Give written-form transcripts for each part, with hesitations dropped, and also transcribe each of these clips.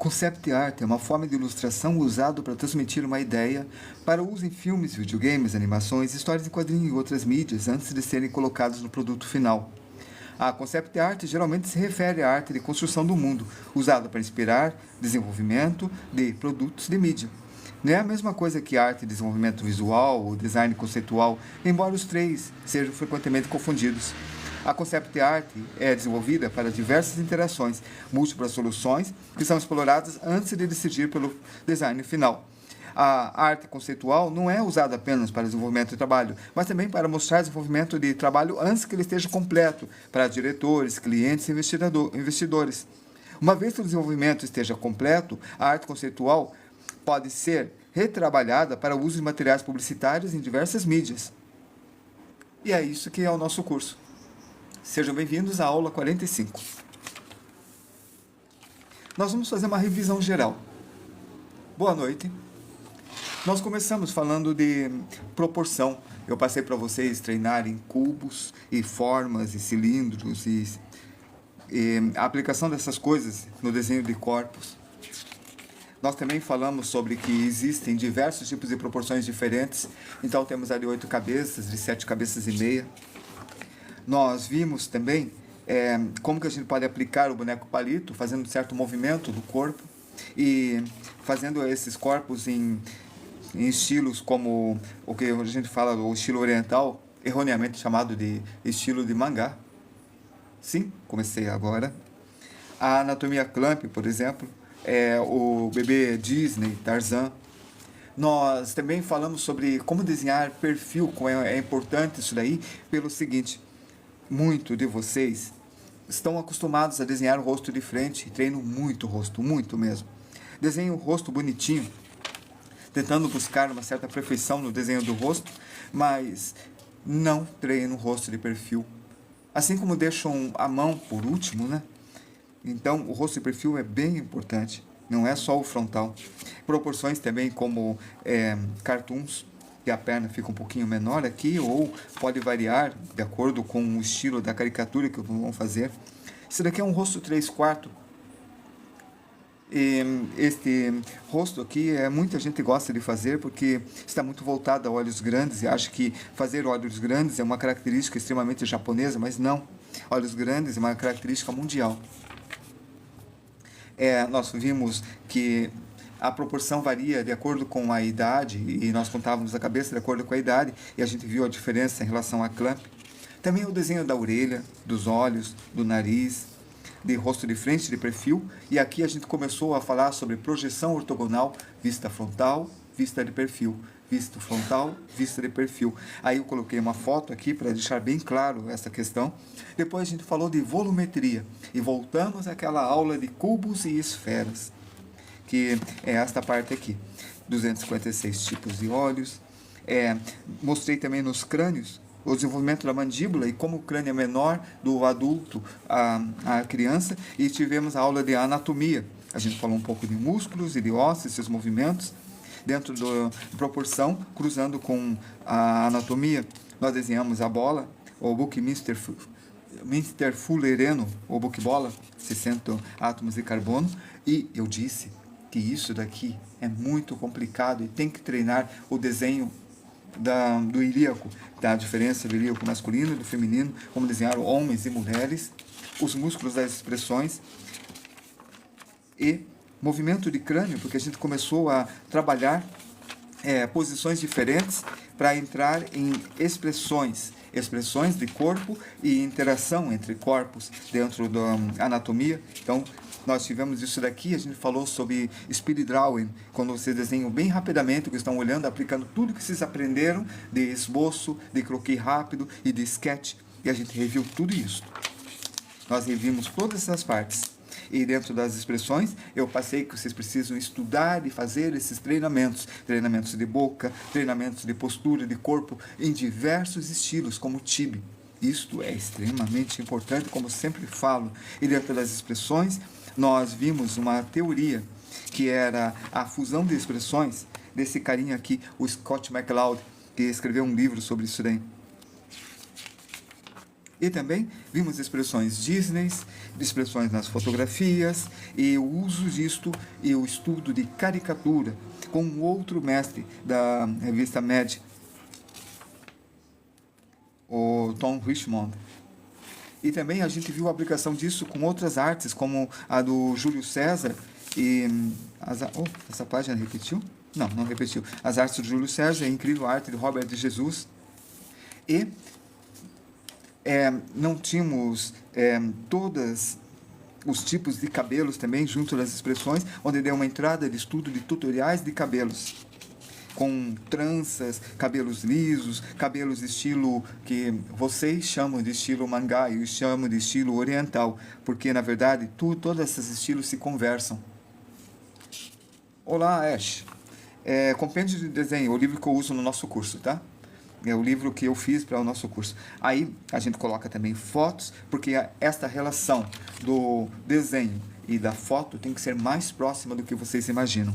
Concept art é uma forma de ilustração usada para transmitir uma ideia para uso em filmes, videogames, animações, histórias em quadrinhos e outras mídias antes de serem colocados no produto final. A concept art geralmente se refere à arte de construção do mundo, usada para inspirar desenvolvimento de produtos de mídia. Não é a mesma coisa que arte de desenvolvimento visual ou design conceitual, embora os três sejam frequentemente confundidos. A concept art é desenvolvida para diversas interações, múltiplas soluções que são exploradas antes de decidir pelo design final. A arte conceitual não é usada apenas para desenvolvimento de trabalho, mas também para mostrar desenvolvimento de trabalho antes que ele esteja completo, para diretores, clientes e investidores. Uma vez que o desenvolvimento esteja completo, a arte conceitual pode ser retrabalhada para o uso de materiais publicitários em diversas mídias. E é isso que é o nosso curso. Sejam bem-vindos à aula 45. Nós vamos fazer uma revisão geral. Boa noite. Nós começamos falando de proporção. Eu passei para vocês treinarem cubos e formas e cilindros e a aplicação dessas coisas no desenho de corpos. Nós também falamos sobre que existem diversos tipos de proporções diferentes. Então temos a de 8 cabeças, de 7 cabeças e meia. Nós vimos também como que a gente pode aplicar o boneco palito, fazendo certo movimento do corpo e fazendo esses corpos em estilos como o que a gente fala do estilo oriental, erroneamente chamado de estilo de mangá. Sim, comecei agora. A anatomia Clamp, por exemplo, o bebê Disney, Tarzan. Nós também falamos sobre como desenhar perfil, como é importante isso daí, pelo seguinte: muito de vocês estão acostumados a desenhar o rosto de frente e treinam muito o rosto, muito mesmo. Desenham o rosto bonitinho, tentando buscar uma certa perfeição no desenho do rosto, mas não treinam o rosto de perfil. Assim como deixam a mão por último, né? Então, o rosto de perfil é bem importante, não é só o frontal. Proporções também como cartoons, que a perna fica um pouquinho menor aqui, ou pode variar de acordo com o estilo da caricatura que vão fazer. Esse daqui é um rosto 3/4. Este rosto aqui, muita gente gosta de fazer porque está muito voltado a olhos grandes e acha que fazer olhos grandes é uma característica extremamente japonesa, mas não. Olhos grandes é uma característica mundial. Nós vimos que a proporção varia de acordo com a idade, e nós contávamos a cabeça de acordo com a idade, e a gente viu a diferença em relação à clamp. Também o desenho da orelha, dos olhos, do nariz, de rosto de frente, de perfil, e aqui a gente começou a falar sobre projeção ortogonal, vista frontal, vista de perfil, vista frontal, vista de perfil. Aí eu coloquei uma foto aqui para deixar bem claro essa questão. Depois a gente falou de volumetria, e voltamos àquela aula de cubos e esferas, que é esta parte aqui, 256 tipos de olhos. Mostrei também nos crânios o desenvolvimento da mandíbula e como o crânio é menor do adulto à criança, e tivemos a aula de anatomia. A gente falou um pouco de músculos e de ossos, seus movimentos, dentro da proporção, cruzando com a anatomia. Nós desenhamos a bola, o Buckminster Fullereno, o Buckbola, 60 átomos de carbono, e eu disse que isso daqui é muito complicado e tem que treinar o desenho do ilíaco, da diferença do ilíaco masculino e do feminino, como desenhar homens e mulheres, os músculos das expressões e movimento de crânio, porque a gente começou a trabalhar posições diferentes para entrar em expressões de corpo e interação entre corpos dentro da anatomia. Então, nós tivemos isso daqui, a gente falou sobre speed drawing, quando vocês desenham bem rapidamente, que estão olhando, aplicando tudo que vocês aprenderam de esboço, de croquis rápido e de sketch, e a gente reviu tudo isso. Nós revimos todas essas partes. E dentro das expressões, eu passei que vocês precisam estudar e fazer esses treinamentos. Treinamentos de boca, treinamentos de postura, de corpo, em diversos estilos, como o Tibi. Isto é extremamente importante, como sempre falo. E dentro das expressões, nós vimos uma teoria, que era a fusão de expressões, desse carinha aqui, o Scott McCloud, que escreveu um livro sobre isso daí. E também vimos expressões Disney, expressões nas fotografias, e o uso disto e o estudo de caricatura com um outro mestre da revista Mad, o Tom Richmond. E também a gente viu a aplicação disso com outras artes, como a do Júlio César e... essa página repetiu? Não, não repetiu. As artes do Júlio César, a incrível arte de Robert de Jesus. E não tínhamos todos os tipos de cabelos também, junto das expressões, onde deu uma entrada de estudo de tutoriais de cabelos, com tranças, cabelos lisos, cabelos de estilo que vocês chamam de estilo mangá e eu chamo de estilo oriental, porque na verdade todos esses estilos se conversam. Olá, Ash. Compêndio de desenho, o livro que eu uso no nosso curso, tá? É o livro que eu fiz para o nosso curso. Aí a gente coloca também fotos, porque esta relação do desenho e da foto tem que ser mais próxima do que vocês imaginam.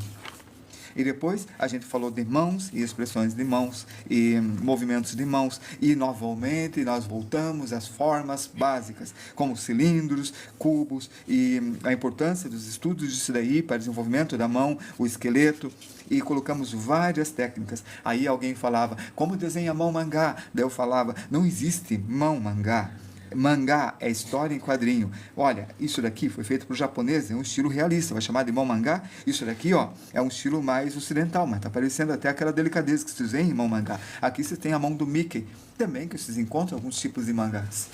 E depois a gente falou de mãos e expressões de mãos e movimentos de mãos. E novamente nós voltamos às formas básicas, como cilindros, cubos e a importância dos estudos disso daí para o desenvolvimento da mão, o esqueleto. E colocamos várias técnicas. Aí alguém falava, como desenha mão mangá? Daí eu falava, não existe mão mangá. Mangá é história em quadrinho. Olha, isso daqui foi feito por japonês, é um estilo realista, vai chamar de mão mangá. Isso daqui, ó, é um estilo mais ocidental, mas tá parecendo até aquela delicadeza que vocês veem em mão mangá. Aqui vocês têm a mão do Mickey, também que vocês encontram alguns tipos de mangás.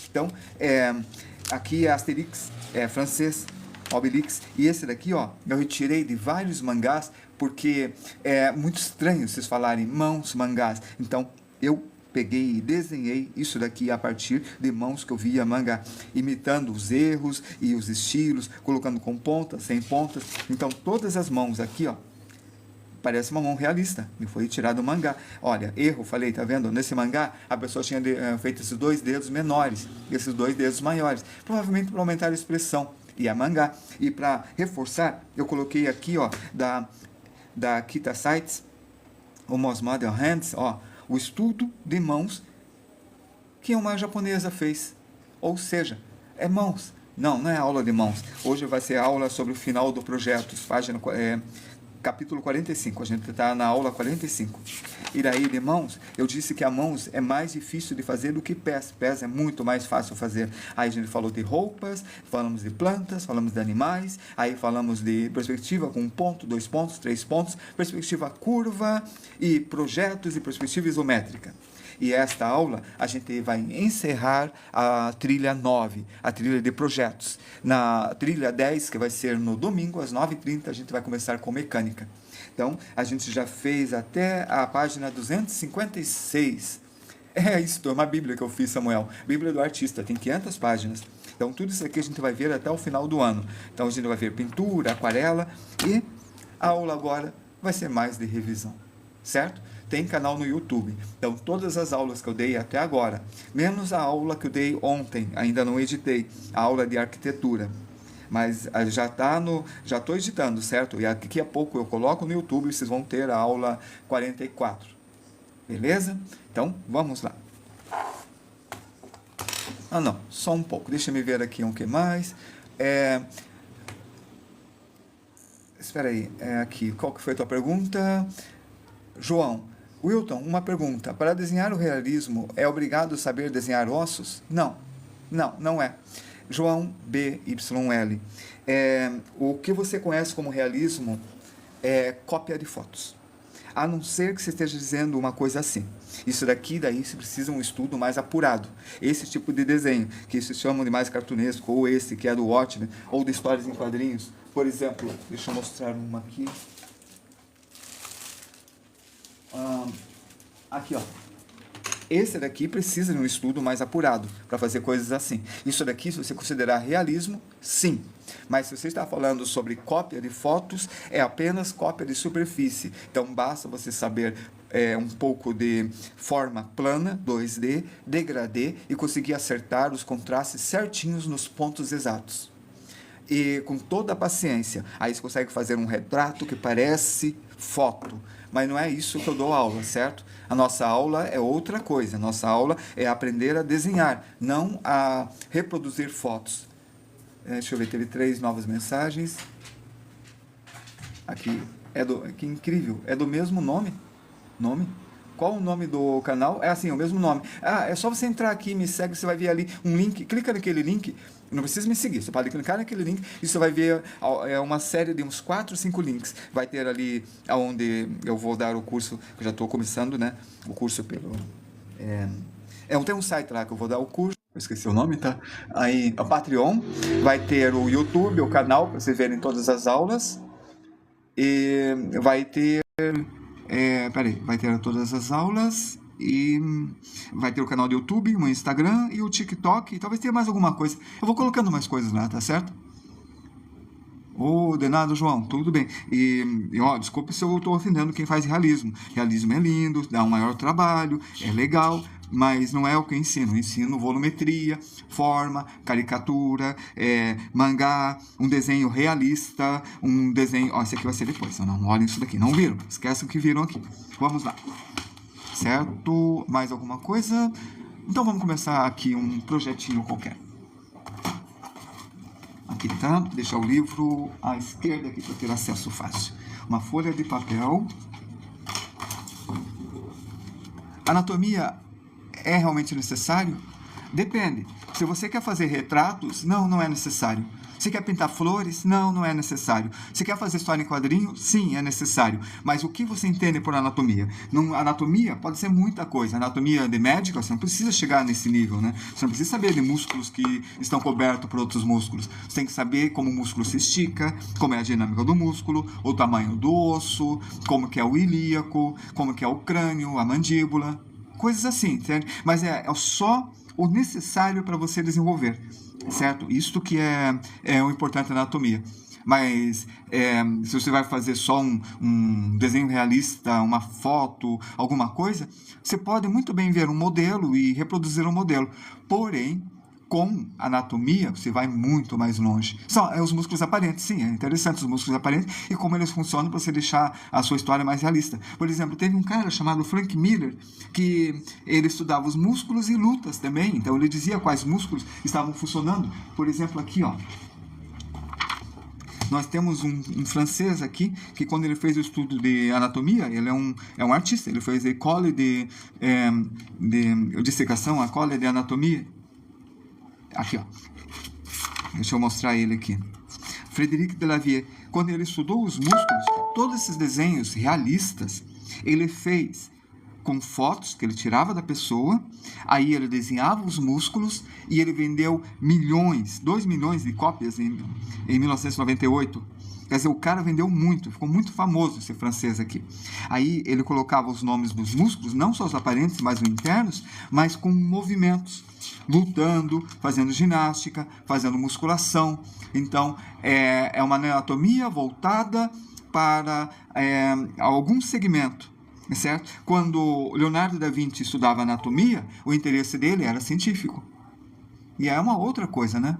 Então, aqui é Asterix, é francês, Obelix, e esse daqui, ó, eu retirei de vários mangás, porque é muito estranho vocês falarem mãos mangás. Então, eu peguei e desenhei isso daqui a partir de mãos que eu via mangá, imitando os erros e os estilos, colocando com pontas, sem pontas. Então, todas as mãos aqui, ó, parece uma mão realista, me foi tirado do mangá. Olha, erro, falei, tá vendo? Nesse mangá, a pessoa tinha feito esses 2 dedos menores, esses 2 dedos maiores, provavelmente para aumentar a expressão, e a mangá. E para reforçar, eu coloquei aqui, ó, da Kita Sites, o Most Modern Hands, ó, o estudo de mãos que uma japonesa fez. Ou seja, é mãos. Não é aula de mãos. Hoje vai ser aula sobre o final do projeto, capítulo 45. A gente está na aula 45. E daí de mãos, eu disse que a mãos é mais difícil de fazer do que pés. Pés é muito mais fácil fazer. Aí a gente falou de roupas, falamos de plantas, falamos de animais, aí falamos de perspectiva com 1 ponto, 2 pontos, 3 pontos, perspectiva curva e projetos e perspectiva isométrica. E esta aula a gente vai encerrar a trilha 9, a trilha de projetos. Na trilha 10, que vai ser no domingo, às 9h30, a gente vai começar com mecânica. Então, a gente já fez até a página 256. Isso, é uma bíblia que eu fiz, Samuel. Bíblia do artista, tem 500 páginas. Então, tudo isso aqui a gente vai ver até o final do ano. Então, a gente vai ver pintura, aquarela e a aula agora vai ser mais de revisão, certo? Tem canal no YouTube. Então, todas as aulas que eu dei até agora, menos a aula que eu dei ontem, ainda não editei, a aula de arquitetura. Mas já estou editando, certo? E daqui a pouco eu coloco no YouTube e vocês vão ter a aula 44. Beleza? Então, vamos lá. Não, só um pouco. Deixa eu ver aqui um que mais. Espera aí, aqui. Qual que foi a tua pergunta? João. Wilton, uma pergunta. Para desenhar o realismo, é obrigado saber desenhar ossos? Não, não é. João BYL. O que você conhece como realismo é cópia de fotos. A não ser que você esteja dizendo uma coisa assim. Isso daqui, daí, se precisa um estudo mais apurado. Esse tipo de desenho, que se chamam de mais cartunesco, ou esse que é do Watchmen, ou de histórias em quadrinhos. Por exemplo, deixa eu mostrar uma aqui. Aqui, ó. Esse daqui precisa de um estudo mais apurado para fazer coisas assim. Isso daqui, se você considerar realismo, sim. Mas se você está falando sobre cópia de fotos, é apenas cópia de superfície. Então, basta você saber um pouco de forma plana, 2D, degradê, e conseguir acertar os contrastes certinhos nos pontos exatos. e com toda a paciência. Aí você consegue fazer um retrato que parece foto. Mas não é isso que eu dou aula, certo? A nossa aula é outra coisa. A nossa aula é aprender a desenhar, não a reproduzir fotos. Deixa eu ver, teve 3 novas mensagens. Aqui, que incrível, é do mesmo nome? Qual o nome do canal? É assim, o mesmo nome. É só você entrar aqui, me segue, você vai ver ali um link, clica naquele link, não precisa me seguir, você pode clicar naquele link e você vai ver uma série de uns 4, 5 links. Vai ter ali onde eu vou dar o curso, que eu já estou começando, né? O curso pelo... tem um site lá que eu vou dar o curso, eu esqueci o nome, tá? Aí, a Patreon, vai ter o YouTube, o canal, para vocês verem todas as aulas. E vai ter... vai ter todas as aulas e vai ter o canal do YouTube, o Instagram e o TikTok, e talvez tenha mais alguma coisa. Eu vou colocando mais coisas lá, tá certo? De nada, João, tudo bem. Desculpe se eu estou ofendendo quem faz realismo. Realismo é lindo, dá um maior trabalho, é legal, mas não é o que eu ensino. Eu ensino volumetria, forma, caricatura, mangá, um desenho realista, um desenho... esse aqui vai ser depois, não olhem isso daqui. Não viram? Esqueçam que viram aqui. Vamos lá. Certo? Mais alguma coisa? Então vamos começar aqui um projetinho qualquer. Aqui tá, deixar o livro à esquerda aqui para ter acesso fácil. Uma folha de papel. Anatomia é realmente necessário? Depende. Se você quer fazer retratos, não é necessário. Você quer pintar flores? Não é necessário. Você quer fazer história em quadrinho? Sim, é necessário. Mas o que você entende por anatomia? Anatomia pode ser muita coisa. Anatomia de médica, você não precisa chegar nesse nível, né? Você não precisa saber de músculos que estão cobertos por outros músculos. Você tem que saber como o músculo se estica, como é a dinâmica do músculo, o tamanho do osso, como que é o ilíaco, como que é o crânio, a mandíbula, coisas assim, certo? Mas é só o necessário para você desenvolver, certo? Isto que é o importante na anatomia. Mas se você vai fazer só um desenho realista, uma foto, alguma coisa, você pode muito bem ver um modelo e reproduzir um modelo. Porém, com anatomia, você vai muito mais longe. São os músculos aparentes, sim, é interessante os músculos aparentes e como eles funcionam para você deixar a sua história mais realista. Por exemplo, teve um cara chamado Frank Miller, que ele estudava os músculos e lutas também, então ele dizia quais músculos estavam funcionando. Por exemplo, aqui, nós temos um francês aqui, que quando ele fez o estudo de anatomia, ele é um artista, ele fez école de dissecação, école de anatomia. Aqui, deixa eu mostrar ele aqui. Frédéric Delavier, quando ele estudou os músculos, todos esses desenhos realistas, ele fez com fotos que ele tirava da pessoa, aí ele desenhava os músculos e ele vendeu 2 milhões de cópias em 1998. Quer dizer, o cara vendeu muito, ficou muito famoso esse francês aqui. Aí ele colocava os nomes dos músculos, não só os aparentes, mas os internos, mas com movimentos, lutando, fazendo ginástica, fazendo musculação. Então, é uma anatomia voltada para algum segmento, certo? Quando Leonardo da Vinci estudava anatomia, o interesse dele era científico. E é uma outra coisa, né?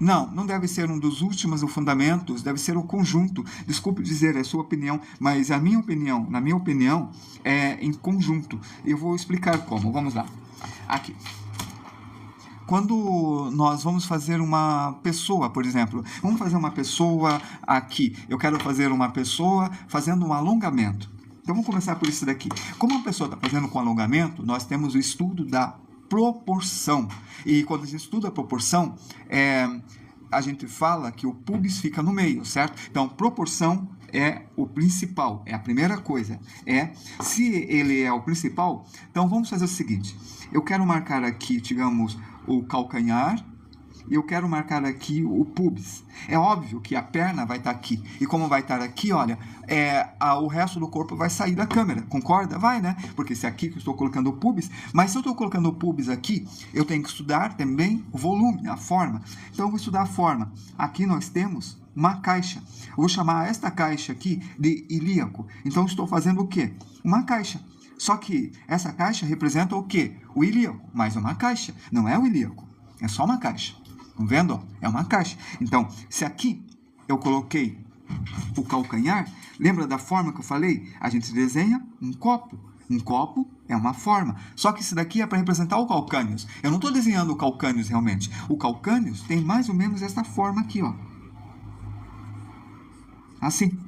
Não deve ser um dos últimos fundamentos, deve ser o conjunto. Desculpe dizer, é a sua opinião, mas na minha opinião, é em conjunto. Eu vou explicar como, vamos lá. Aqui. Quando nós vamos fazer uma pessoa, por exemplo, vamos fazer uma pessoa aqui. Eu quero fazer uma pessoa fazendo um alongamento. Então vamos começar por isso daqui. Como uma pessoa está fazendo com alongamento, nós temos o estudo da proporção. E quando a gente estuda a proporção, a gente fala que o pubis fica no meio, certo? Então, proporção é o principal, é a primeira coisa. Se ele é o principal, então vamos fazer o seguinte. Eu quero marcar aqui, digamos, o calcanhar, e eu quero marcar aqui o pubis. É óbvio que a perna vai estar aqui. E como vai estar aqui, olha, o resto do corpo vai sair da câmera. Concorda? Vai, né? Porque se é aqui que eu estou colocando o pubis, mas se eu estou colocando o pubis aqui, eu tenho que estudar também o volume, a forma. Então eu vou estudar a forma. Aqui nós temos uma caixa. Eu vou chamar esta caixa aqui de ilíaco. Então eu estou fazendo o quê? Uma caixa. Só que essa caixa representa o quê? O ilíaco, mais uma caixa. Não é o ilíaco. É só uma caixa. Estão vendo? Ó? É uma caixa. Então, se aqui eu coloquei o calcanhar, lembra da forma que eu falei? A gente desenha um copo. Um copo é uma forma. Só que isso daqui é para representar o calcânios. Eu não estou desenhando o calcânios realmente. O calcânios tem mais ou menos essa forma aqui, ó. Assim.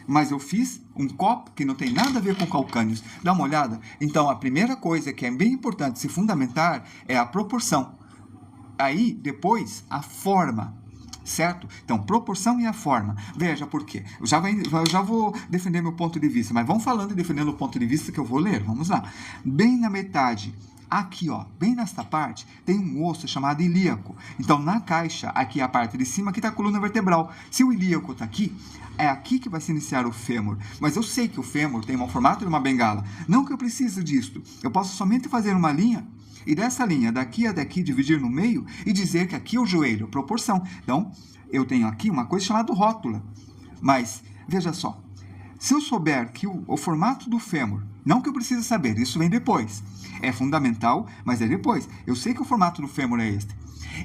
Mas eu fiz um copo que não tem nada a ver com calcânios. Dá uma olhada. Então, a primeira coisa que é bem importante se fundamentar é a proporção. Aí, depois, a forma. Certo? Então, proporção e a forma. Veja por quê. Eu já vou defender meu ponto de vista, mas vamos falando e defendendo o ponto de vista que eu vou ler. Vamos lá. Bem na metade, aqui, ó, bem nesta parte, tem um osso chamado ilíaco. Então, na caixa, aqui a parte de cima, aqui está a coluna vertebral. Se o ilíaco está aqui, é aqui que vai se iniciar o fêmur. Mas eu sei que o fêmur tem o formato de uma bengala. Não que eu precise disto. Eu posso somente fazer uma linha e dessa linha, daqui a daqui, dividir no meio e dizer que aqui é o joelho, proporção. Então, eu tenho aqui uma coisa chamada rótula. Mas, veja só, se eu souber que o formato do fêmur, não que eu precise saber, isso vem depois. É fundamental, mas é depois. Eu sei que o formato do fêmur é este.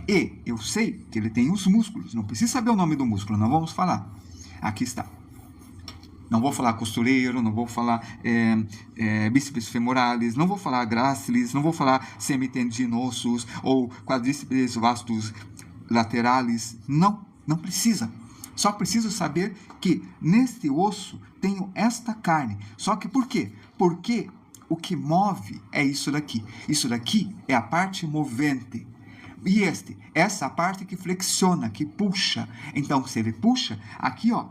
E eu sei que ele tem os músculos. Não preciso saber o nome do músculo, não vamos falar. Aqui está. Não vou falar costureiro, não vou falar bíceps femoralis, não vou falar grácilis, não vou falar semitendinosus ou quadríceps vastus lateralis. Não, não precisa. Só preciso saber que neste osso tenho esta carne. Só que por quê? Porque o que move é isso daqui. Isso daqui é a parte movente. E essa parte que flexiona, que puxa. Então, se ele puxa, aqui, ó,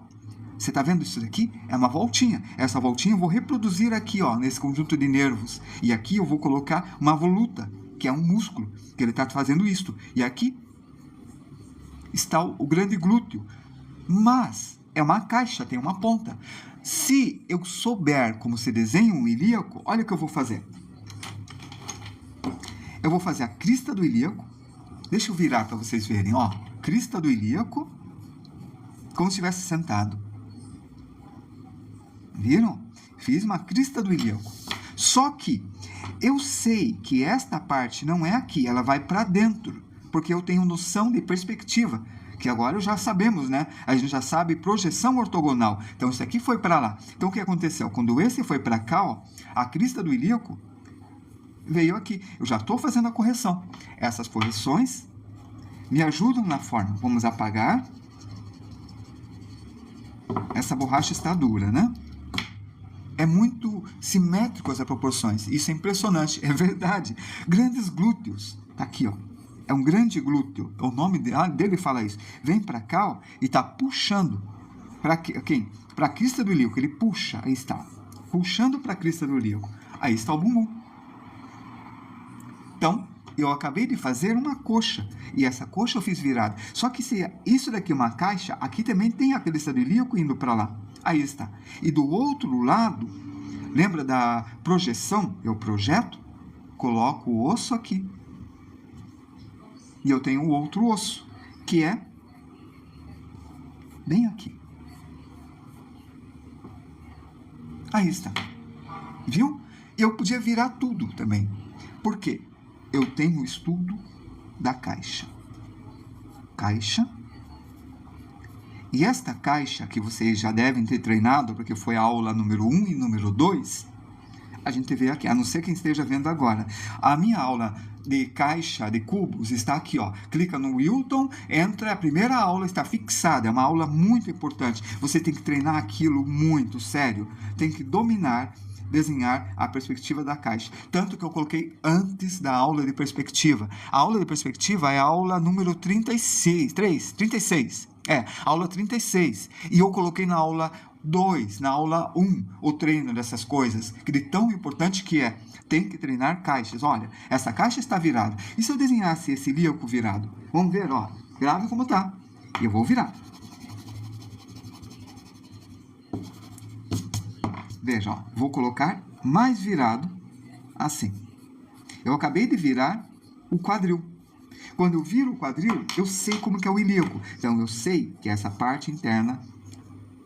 você está vendo isso daqui? É uma voltinha. Essa voltinha eu vou reproduzir aqui, ó, nesse conjunto de nervos. E aqui eu vou colocar uma voluta, que é um músculo, que ele está fazendo isto. E aqui está o grande glúteo. Mas é uma caixa, tem uma ponta. Se eu souber como se desenha um ilíaco, olha o que eu vou fazer. Eu vou fazer a crista do ilíaco. Deixa eu virar para vocês verem, ó. Crista do ilíaco, como se estivesse sentado. Viram? Fiz uma crista do ilíaco. Só que eu sei que esta parte não é aqui, ela vai para dentro, porque eu tenho noção de perspectiva, que agora já sabemos, né? A gente já sabe projeção ortogonal. Então, isso aqui foi para lá. Então, o que aconteceu? Quando esse foi para cá, ó, a crista do ilíaco veio aqui. Eu já estou fazendo a correção. Essas correções me ajudam na forma. Vamos apagar. Essa borracha está dura, né? É muito simétrico as proporções. Isso é impressionante. É verdade. Grandes glúteos. Tá aqui, ó. É um grande glúteo. O nome dele fala isso. Vem para cá, ó, e está puxando. Para quem? Para a crista do ilíaco. Ele puxa. Aí está. Puxando para a crista do ilíaco. Aí está o bumbum. Então, eu acabei de fazer uma coxa. E essa coxa eu fiz virada. Só que se isso daqui é uma caixa, aqui também tem a crista do ilíaco indo para lá. Aí está. E do outro lado, lembra da projeção? Eu projeto, coloco o osso aqui. E eu tenho o outro osso, que é bem aqui. Aí está. Viu? Eu podia virar tudo também. Por quê? Eu tenho o estudo da caixa. Caixa. E esta caixa, que vocês já devem ter treinado, porque foi a aula número 1 e número 2, a gente vê aqui, a não ser quem esteja vendo agora. A minha aula de caixa de cubos está aqui, ó. Clica no Wilton, entra, a primeira aula está fixada, é uma aula muito importante. Você tem que treinar aquilo muito, sério. Tem que dominar, desenhar a perspectiva da caixa. Tanto que eu coloquei antes da aula de perspectiva. A aula de perspectiva é a aula número 36. Aula 36. E eu coloquei na aula 2, na aula 1, o treino dessas coisas, que de tão importante que é. Tem que treinar caixas. Olha, essa caixa está virada. E se eu desenhasse esse ilíaco virado? Vamos ver, ó. Grave como tá. E eu vou virar. Veja, ó. Vou colocar mais virado, assim. Eu acabei de virar o quadril. Quando eu viro o quadril, eu sei como que é o ilíaco. Então, eu sei que essa parte interna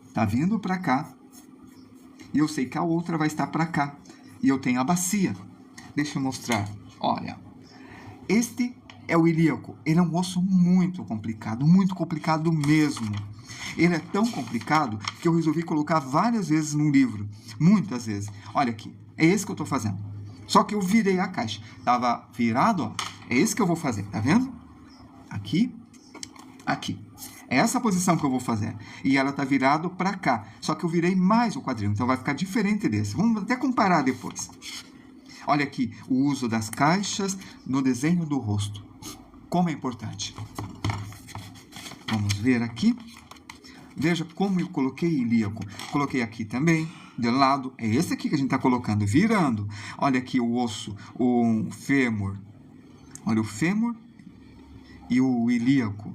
está vindo para cá. E eu sei que a outra vai estar para cá. E eu tenho a bacia. Deixa eu mostrar. Olha, este é o ilíaco. Ele é um osso muito complicado mesmo. Ele é tão complicado que eu resolvi colocar várias vezes no livro. Muitas vezes. Olha aqui, é esse que eu estou fazendo. Só que eu virei a caixa. Estava virado, ó. É esse que eu vou fazer, tá vendo? Aqui, aqui. É essa posição que eu vou fazer. E ela está virado para cá. Só que eu virei mais o quadril, então vai ficar diferente desse. Vamos até comparar depois. Olha aqui, o uso das caixas no desenho do rosto. Como é importante. Vamos ver aqui. Veja como eu coloquei ilíaco. Coloquei aqui também, de lado. É esse aqui que a gente está colocando, virando. Olha aqui o osso, o fêmur. Olha o fêmur e o ilíaco.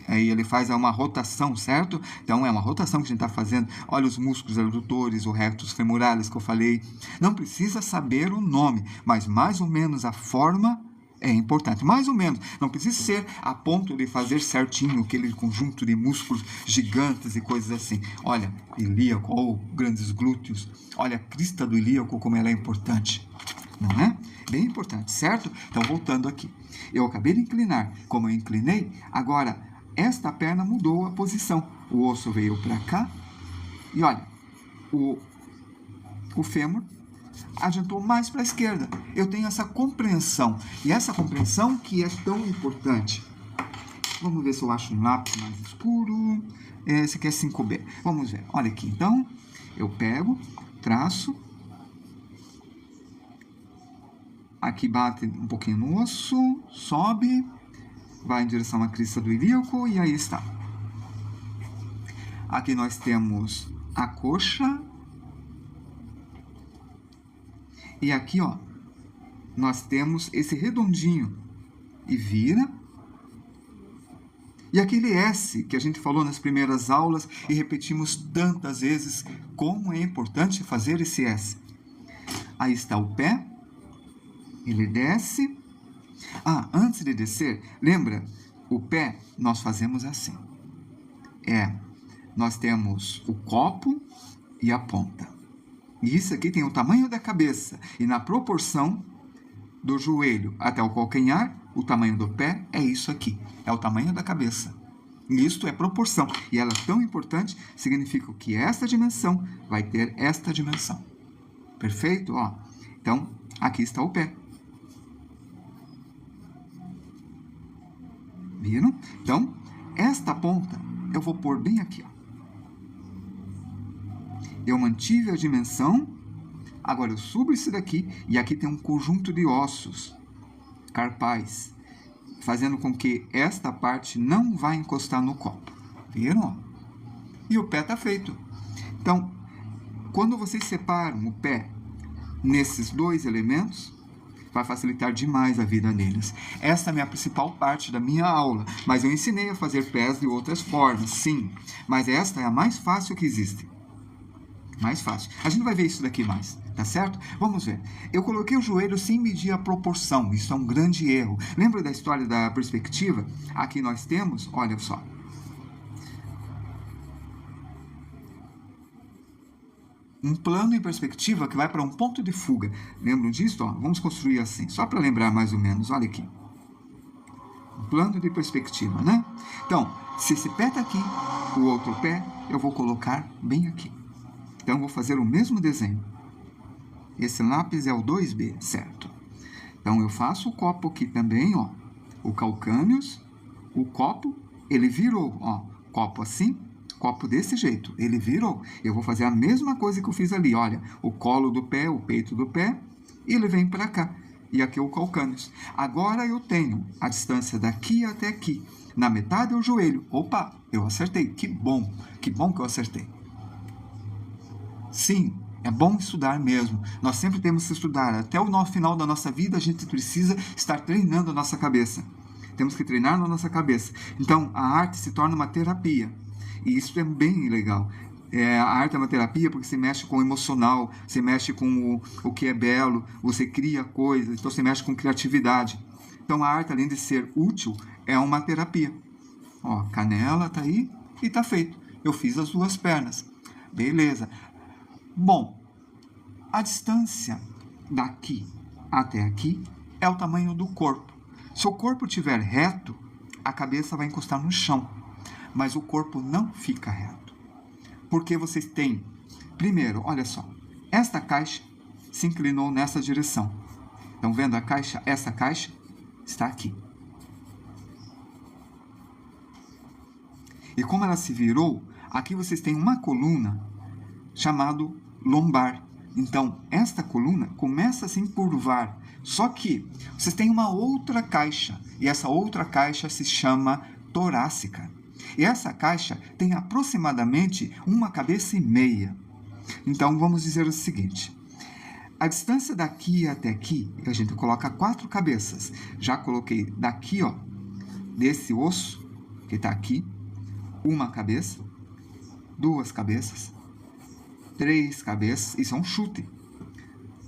Aí ele faz uma rotação, certo? Então é uma rotação que a gente está fazendo. Olha os músculos adutores, o rectus femoralis que eu falei. Não precisa saber o nome, mas mais ou menos a forma é importante. Mais ou menos. Não precisa ser a ponto de fazer certinho aquele conjunto de músculos gigantes e coisas assim. Olha, ilíaco, ou grandes glúteos. Olha a crista do ilíaco, como ela é importante. Não é? Bem importante, certo? Então, voltando aqui. Eu acabei de inclinar. Como eu inclinei, agora esta perna mudou a posição. O osso veio para cá. E olha, o fêmur adiantou mais para a esquerda. Eu tenho essa compreensão. E essa compreensão que é tão importante. Vamos ver se eu acho um lápis mais escuro. Esse aqui é 5B. Vamos ver. Olha aqui. Então, eu pego, traço. Aqui bate um pouquinho no osso, sobe, vai em direção à crista do ilíaco e aí está. Aqui nós temos a coxa. E aqui, ó, nós temos esse redondinho. E vira. E aquele S que a gente falou nas primeiras aulas e repetimos tantas vezes, como é importante fazer esse S. Aí está o pé. Ele desce. Antes de descer, lembra? O pé nós fazemos assim. Nós temos o copo e a ponta. E isso aqui tem o tamanho da cabeça. E na proporção do joelho até o calcanhar, o tamanho do pé é isso aqui. É o tamanho da cabeça. E isto é proporção. E ela é tão importante, significa que esta dimensão vai ter esta dimensão. Perfeito? Ó. Então, aqui está o pé. Viram? Então, esta ponta eu vou pôr bem aqui. Ó. Eu mantive a dimensão, agora eu subo isso daqui, e aqui tem um conjunto de ossos carpais, fazendo com que esta parte não vá encostar no copo. Viram? E o pé está feito. Então, quando vocês separam o pé nesses dois elementos, vai facilitar demais a vida deles. Essa é a minha principal parte da minha aula, mas eu ensinei a fazer pés de outras formas, sim. Mas esta é a mais fácil que existe. Mais fácil. A gente vai ver isso daqui mais, tá certo? Vamos ver. Eu coloquei o joelho sem medir a proporção, isso é um grande erro. Lembra da história da perspectiva? Aqui nós temos, olha só. Um plano em perspectiva que vai para um ponto de fuga. Lembram disso? Ó, vamos construir assim, só para lembrar mais ou menos. Olha aqui. Um plano de perspectiva, né? Então, se esse pé está aqui, o outro pé eu vou colocar bem aqui. Então, eu vou fazer o mesmo desenho. Esse lápis é o 2B, certo? Então, eu faço o copo aqui também, ó. O calcâneos, o copo, ele virou, ó. Copo assim. Copo desse jeito, ele virou. Eu vou fazer a mesma coisa que eu fiz ali, olha, o colo do pé, o peito do pé, e ele vem para cá. E aqui é o calcâneos. Agora eu tenho a distância daqui até aqui. Na metade é o joelho. Opa, eu acertei. Que bom que eu acertei. Sim, é bom estudar mesmo. Nós sempre temos que estudar. Até o final da nossa vida, a gente precisa estar treinando a nossa cabeça. Temos que treinar na nossa cabeça. Então, a arte se torna uma terapia. E isso é bem legal. A arte é uma terapia porque você mexe com o emocional, você mexe com o que é belo, você cria coisas, então você mexe com criatividade. Então a arte, além de ser útil, é uma terapia. Ó, canela tá aí e tá feito. Eu fiz as duas pernas. Beleza. Bom, a distância daqui até aqui é o tamanho do corpo. Se o corpo estiver reto, a cabeça vai encostar no chão, mas o corpo não fica reto. Porque vocês têm, primeiro, olha só, esta caixa se inclinou nessa direção. Estão vendo a caixa? Essa caixa está aqui. E como ela se virou, aqui vocês têm uma coluna chamada lombar. Então, esta coluna começa a se encurvar. Só que vocês têm uma outra caixa, e essa outra caixa se chama torácica. E essa caixa tem aproximadamente 1,5 cabeças. Então, vamos dizer o seguinte. A distância daqui até aqui, a gente coloca 4 cabeças. Já coloquei daqui, ó, desse osso, que está aqui, 1 cabeça, 2 cabeças, 3 cabeças, isso é um chute,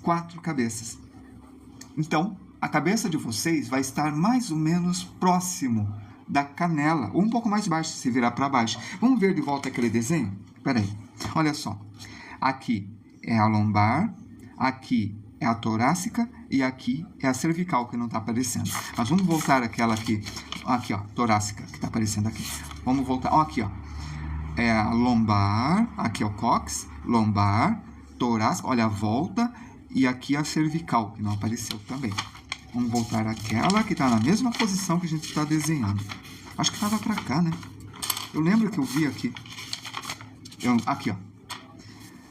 4 cabeças. Então, a cabeça de vocês vai estar mais ou menos próximo da canela, ou um pouco mais baixo, se virar para baixo. Vamos ver de volta aquele desenho? Espera aí, olha só. Aqui é a lombar, aqui é a torácica e aqui é a cervical, que não está aparecendo. Mas vamos voltar àquela aqui, ó, torácica, que está aparecendo aqui. Vamos voltar, ó, aqui, ó. É a lombar, aqui é o cóccix, lombar, torácica, olha a volta, e aqui a cervical, que não apareceu também. Vamos voltar àquela que está na mesma posição que a gente está desenhando. Acho que estava para cá, né? Eu lembro que eu vi aqui. Aqui, ó.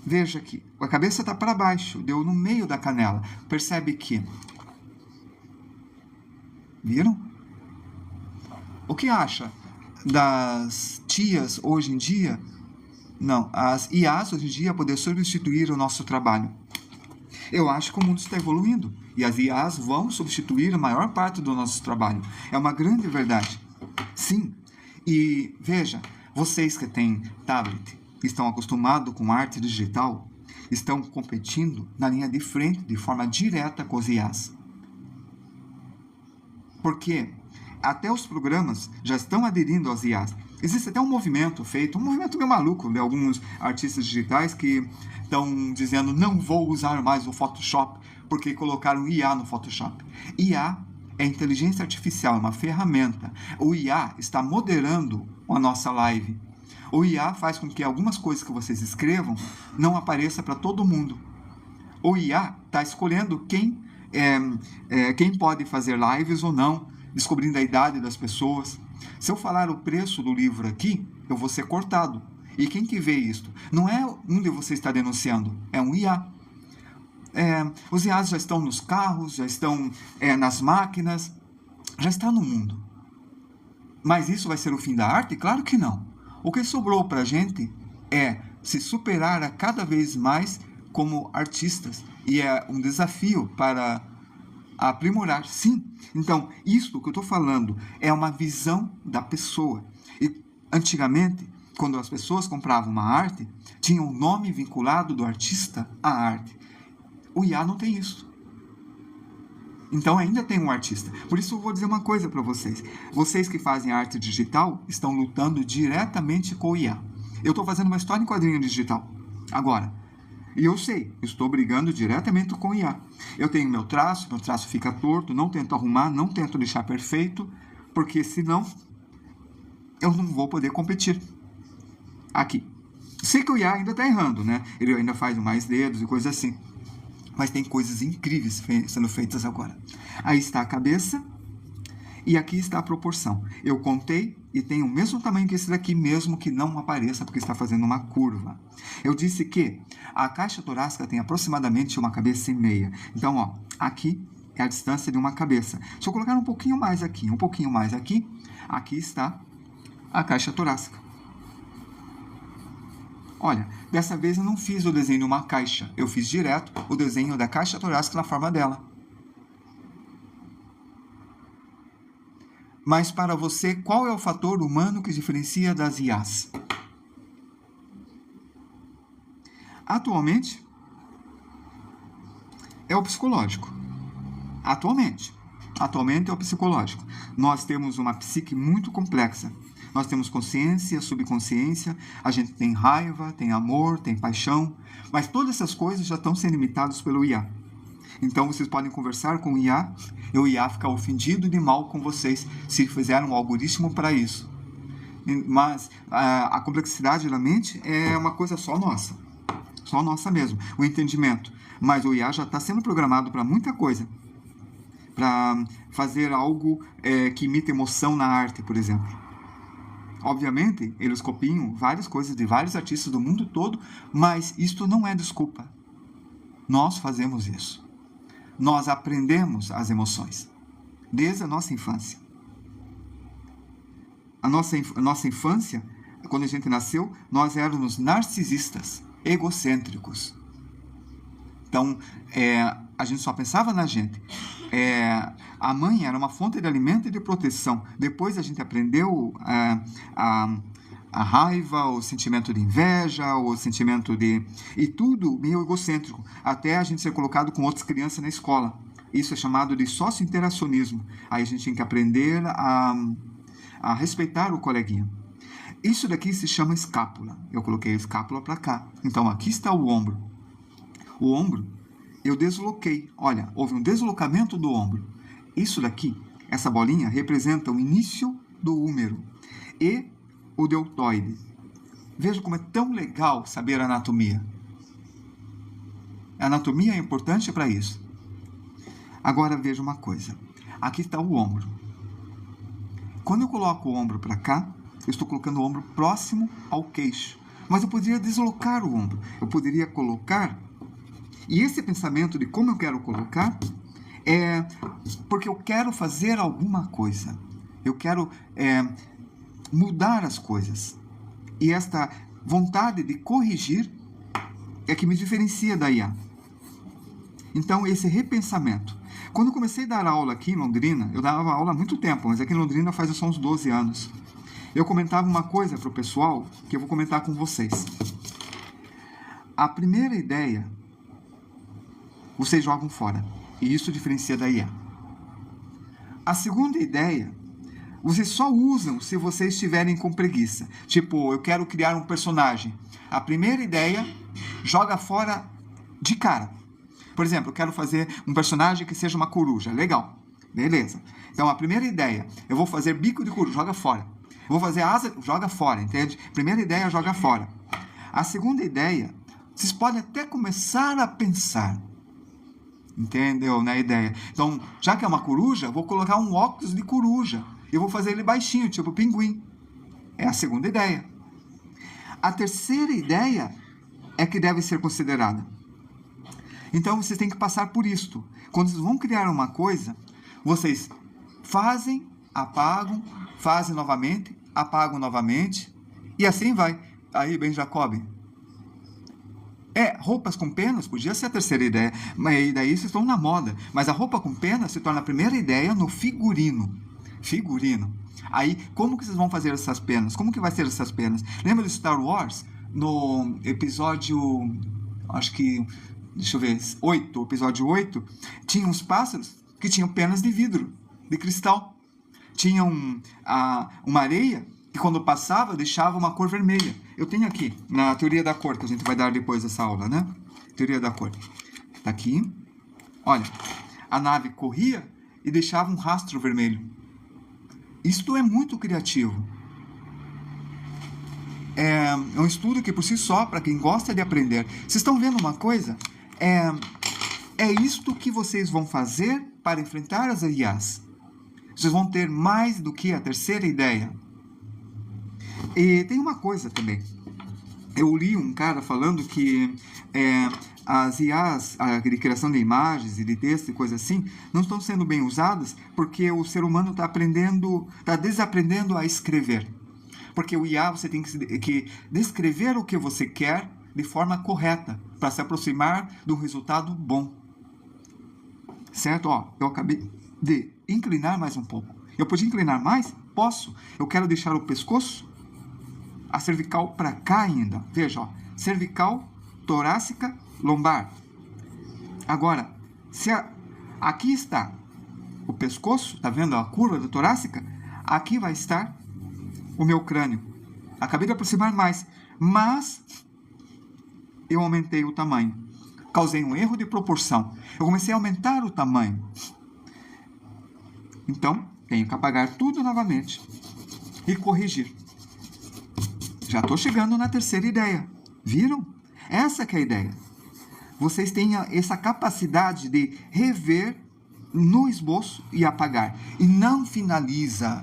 Veja aqui, a cabeça está para baixo, deu no meio da canela. Percebe que... Viram? O que acha das tias hoje em dia? Não, as IAs hoje em dia poder substituir o nosso trabalho. Eu acho que o mundo está evoluindo e as IAs vão substituir a maior parte do nosso trabalho. É uma grande verdade. Sim. E veja, vocês que têm tablet, estão acostumados com arte digital, estão competindo na linha de frente de forma direta com os IAs. Porque até os programas já estão aderindo aos IAs. Existe até um movimento feito, um movimento meio maluco de alguns artistas digitais que estão dizendo: não vou usar mais o Photoshop porque colocaram IA no Photoshop. IA é inteligência artificial, é uma ferramenta. O IA está moderando a nossa live. O IA faz com que algumas coisas que vocês escrevam não apareçam para todo mundo. O IA está escolhendo quem pode fazer lives ou não, descobrindo a idade das pessoas. Se eu falar o preço do livro aqui, eu vou ser cortado. E quem que vê isto? Não é um de vocês está denunciando, é um IA. Os IAs já estão nos carros, já estão nas máquinas, já está no mundo. Mas isso vai ser o fim da arte? Claro que não. O que sobrou para a gente é se superar a cada vez mais como artistas. E é um desafio para aprimorar, sim. Então, isso que eu estou falando é uma visão da pessoa. E antigamente, quando as pessoas compravam uma arte, tinha um nome vinculado do artista à arte. O IA não tem isso. Então ainda tem um artista. Por isso eu vou dizer uma coisa para vocês. Vocês que fazem arte digital estão lutando diretamente com o IA. Eu estou fazendo uma história em quadrinho digital. Agora. E eu sei, estou brigando diretamente com o IA. Eu tenho meu traço fica torto, não tento arrumar, não tento deixar perfeito, porque senão eu não vou poder competir. Aqui. Sei que o IA ainda está errando, né? Ele ainda faz mais dedos e coisas assim. Mas tem coisas incríveis sendo feitas agora. Aí está a cabeça e aqui está a proporção. Eu contei e tem o mesmo tamanho que esse daqui, mesmo que não apareça, porque está fazendo uma curva. Eu disse que a caixa torácica tem aproximadamente 1,5 cabeças. Então, ó, aqui é a distância de uma cabeça. Se eu colocar um pouquinho mais aqui, aqui está a caixa torácica. Olha, dessa vez eu não fiz o desenho de uma caixa, eu fiz direto o desenho da caixa torácica na forma dela. Mas para você, qual é o fator humano que diferencia das IAs? Atualmente, é o psicológico. Atualmente é o psicológico. Nós temos uma psique muito complexa. Nós temos consciência, subconsciência, a gente tem raiva, tem amor, tem paixão, mas todas essas coisas já estão sendo limitadas pelo IA. Então vocês podem conversar com o IA, e o IA fica ofendido de mal com vocês se fizeram um algoritmo para isso. Mas a complexidade da mente é uma coisa só nossa mesmo, o entendimento. Mas o IA já está sendo programado para muita coisa, para fazer algo que imita emoção na arte, por exemplo. Obviamente, eles copiam várias coisas de vários artistas do mundo todo, mas isto não é desculpa. Nós fazemos isso. Nós aprendemos as emoções desde a nossa infância. A nossa infância, quando a gente nasceu, nós éramos narcisistas, egocêntricos. Então, a gente só pensava na gente. A mãe era uma fonte de alimento e de proteção. Depois a gente aprendeu a raiva, o sentimento de inveja, o sentimento de... E tudo meio egocêntrico, até a gente ser colocado com outras crianças na escola. Isso é chamado de socio-interacionismo. Aí a gente tem que aprender a respeitar o coleguinha. Isso daqui se chama escápula. Eu coloquei a escápula para cá. Então, aqui está o ombro. O ombro, eu desloquei. Olha, houve um deslocamento do ombro. Isso daqui, essa bolinha, representa o início do úmero e o deltoide. Veja como é tão legal saber a anatomia. A anatomia é importante para isso. Agora, veja uma coisa. Aqui está o ombro. Quando eu coloco o ombro para cá, eu estou colocando o ombro próximo ao queixo. Mas eu poderia deslocar o ombro. Eu poderia colocar... E esse pensamento de como eu quero colocar é porque eu quero fazer alguma coisa. Eu quero mudar as coisas. E esta vontade de corrigir é que me diferencia da IA. Então, esse repensamento. Quando eu comecei a dar aula aqui em Londrina, eu dava aula há muito tempo, mas aqui em Londrina faz só uns 12 anos. Eu comentava uma coisa para o pessoal que eu vou comentar com vocês. A primeira ideia, vocês jogam fora. E isso diferencia da IA. A segunda ideia, vocês só usam se vocês estiverem com preguiça. Tipo, eu quero criar um personagem. A primeira ideia, joga fora de cara. Por exemplo, eu quero fazer um personagem que seja uma coruja. Legal. Beleza. Então, a primeira ideia, eu vou fazer bico de coruja, joga fora. Eu vou fazer asa, joga fora, entende? Primeira ideia, joga fora. A segunda ideia, vocês podem até começar a pensar. Entendeu? Na ideia. Então, já que é uma coruja, eu vou colocar um óculos de coruja. Eu vou fazer ele baixinho, tipo pinguim. É a segunda ideia. A terceira ideia é que deve ser considerada. Então, vocês têm que passar por isto. Quando vocês vão criar uma coisa, vocês fazem, apagam, fazem novamente, apagam novamente, e assim vai. Aí, Ben Jacob. Roupas com penas podia ser a terceira ideia, mas daí vocês estão na moda. Mas a roupa com penas se torna a primeira ideia no figurino. Figurino. Aí, como que vocês vão fazer essas penas? Como que vai ser essas penas? Lembra do Star Wars? No episódio, acho que... Deixa eu ver, 8, o episódio 8, tinha uns pássaros que tinham penas de vidro, de cristal. Tinha uma areia que quando passava deixava uma cor vermelha. Eu tenho aqui, na teoria da cor, que a gente vai dar depois dessa aula, né? Teoria da cor. Tá aqui. Olha, a nave corria e deixava um rastro vermelho. Isto é muito criativo. É um estudo que por si só, para quem gosta de aprender. Vocês estão vendo uma coisa? É isto que vocês vão fazer para enfrentar as IAs. Vocês vão ter mais do que a terceira ideia. E tem uma coisa também. Eu li um cara falando que as IAs, de criação de imagens e de texto e coisa assim, não estão sendo bem usadas porque o ser humano está desaprendendo a escrever. Porque o IA você tem que descrever o que você quer de forma correta, para se aproximar de um resultado bom. Certo? Eu acabei de inclinar mais um pouco. Eu podia inclinar mais? Posso. Eu quero deixar o pescoço, a cervical para cá ainda. Veja, cervical, torácica, lombar. Agora, aqui está o pescoço, tá vendo a curva da torácica? Aqui vai estar o meu crânio. Acabei de aproximar mais, mas eu aumentei o tamanho. causei um erro de proporção. Eu comecei a aumentar o tamanho. Então, tenho que apagar tudo novamente e corrigir. Já estou chegando na terceira ideia. Viram? Essa que é a ideia. Vocês têm essa capacidade de rever no esboço e apagar. E não finaliza.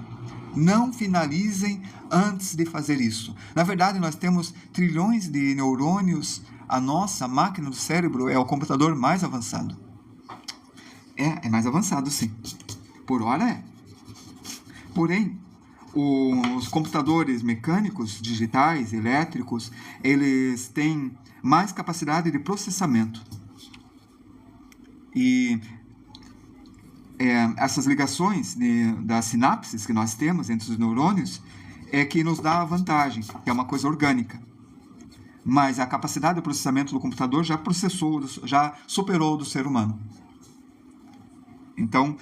Não finalizem antes de fazer isso. Na verdade, nós temos trilhões de neurônios. A nossa máquina do cérebro é o computador mais avançado. É mais avançado, sim. Por hora é. Porém, os computadores mecânicos, digitais, elétricos, eles têm mais capacidade de processamento. E essas ligações das sinapses que nós temos entre os neurônios é que nos dá a vantagem, que é uma coisa orgânica. Mas a capacidade de processamento do computador já superou do ser humano. Então,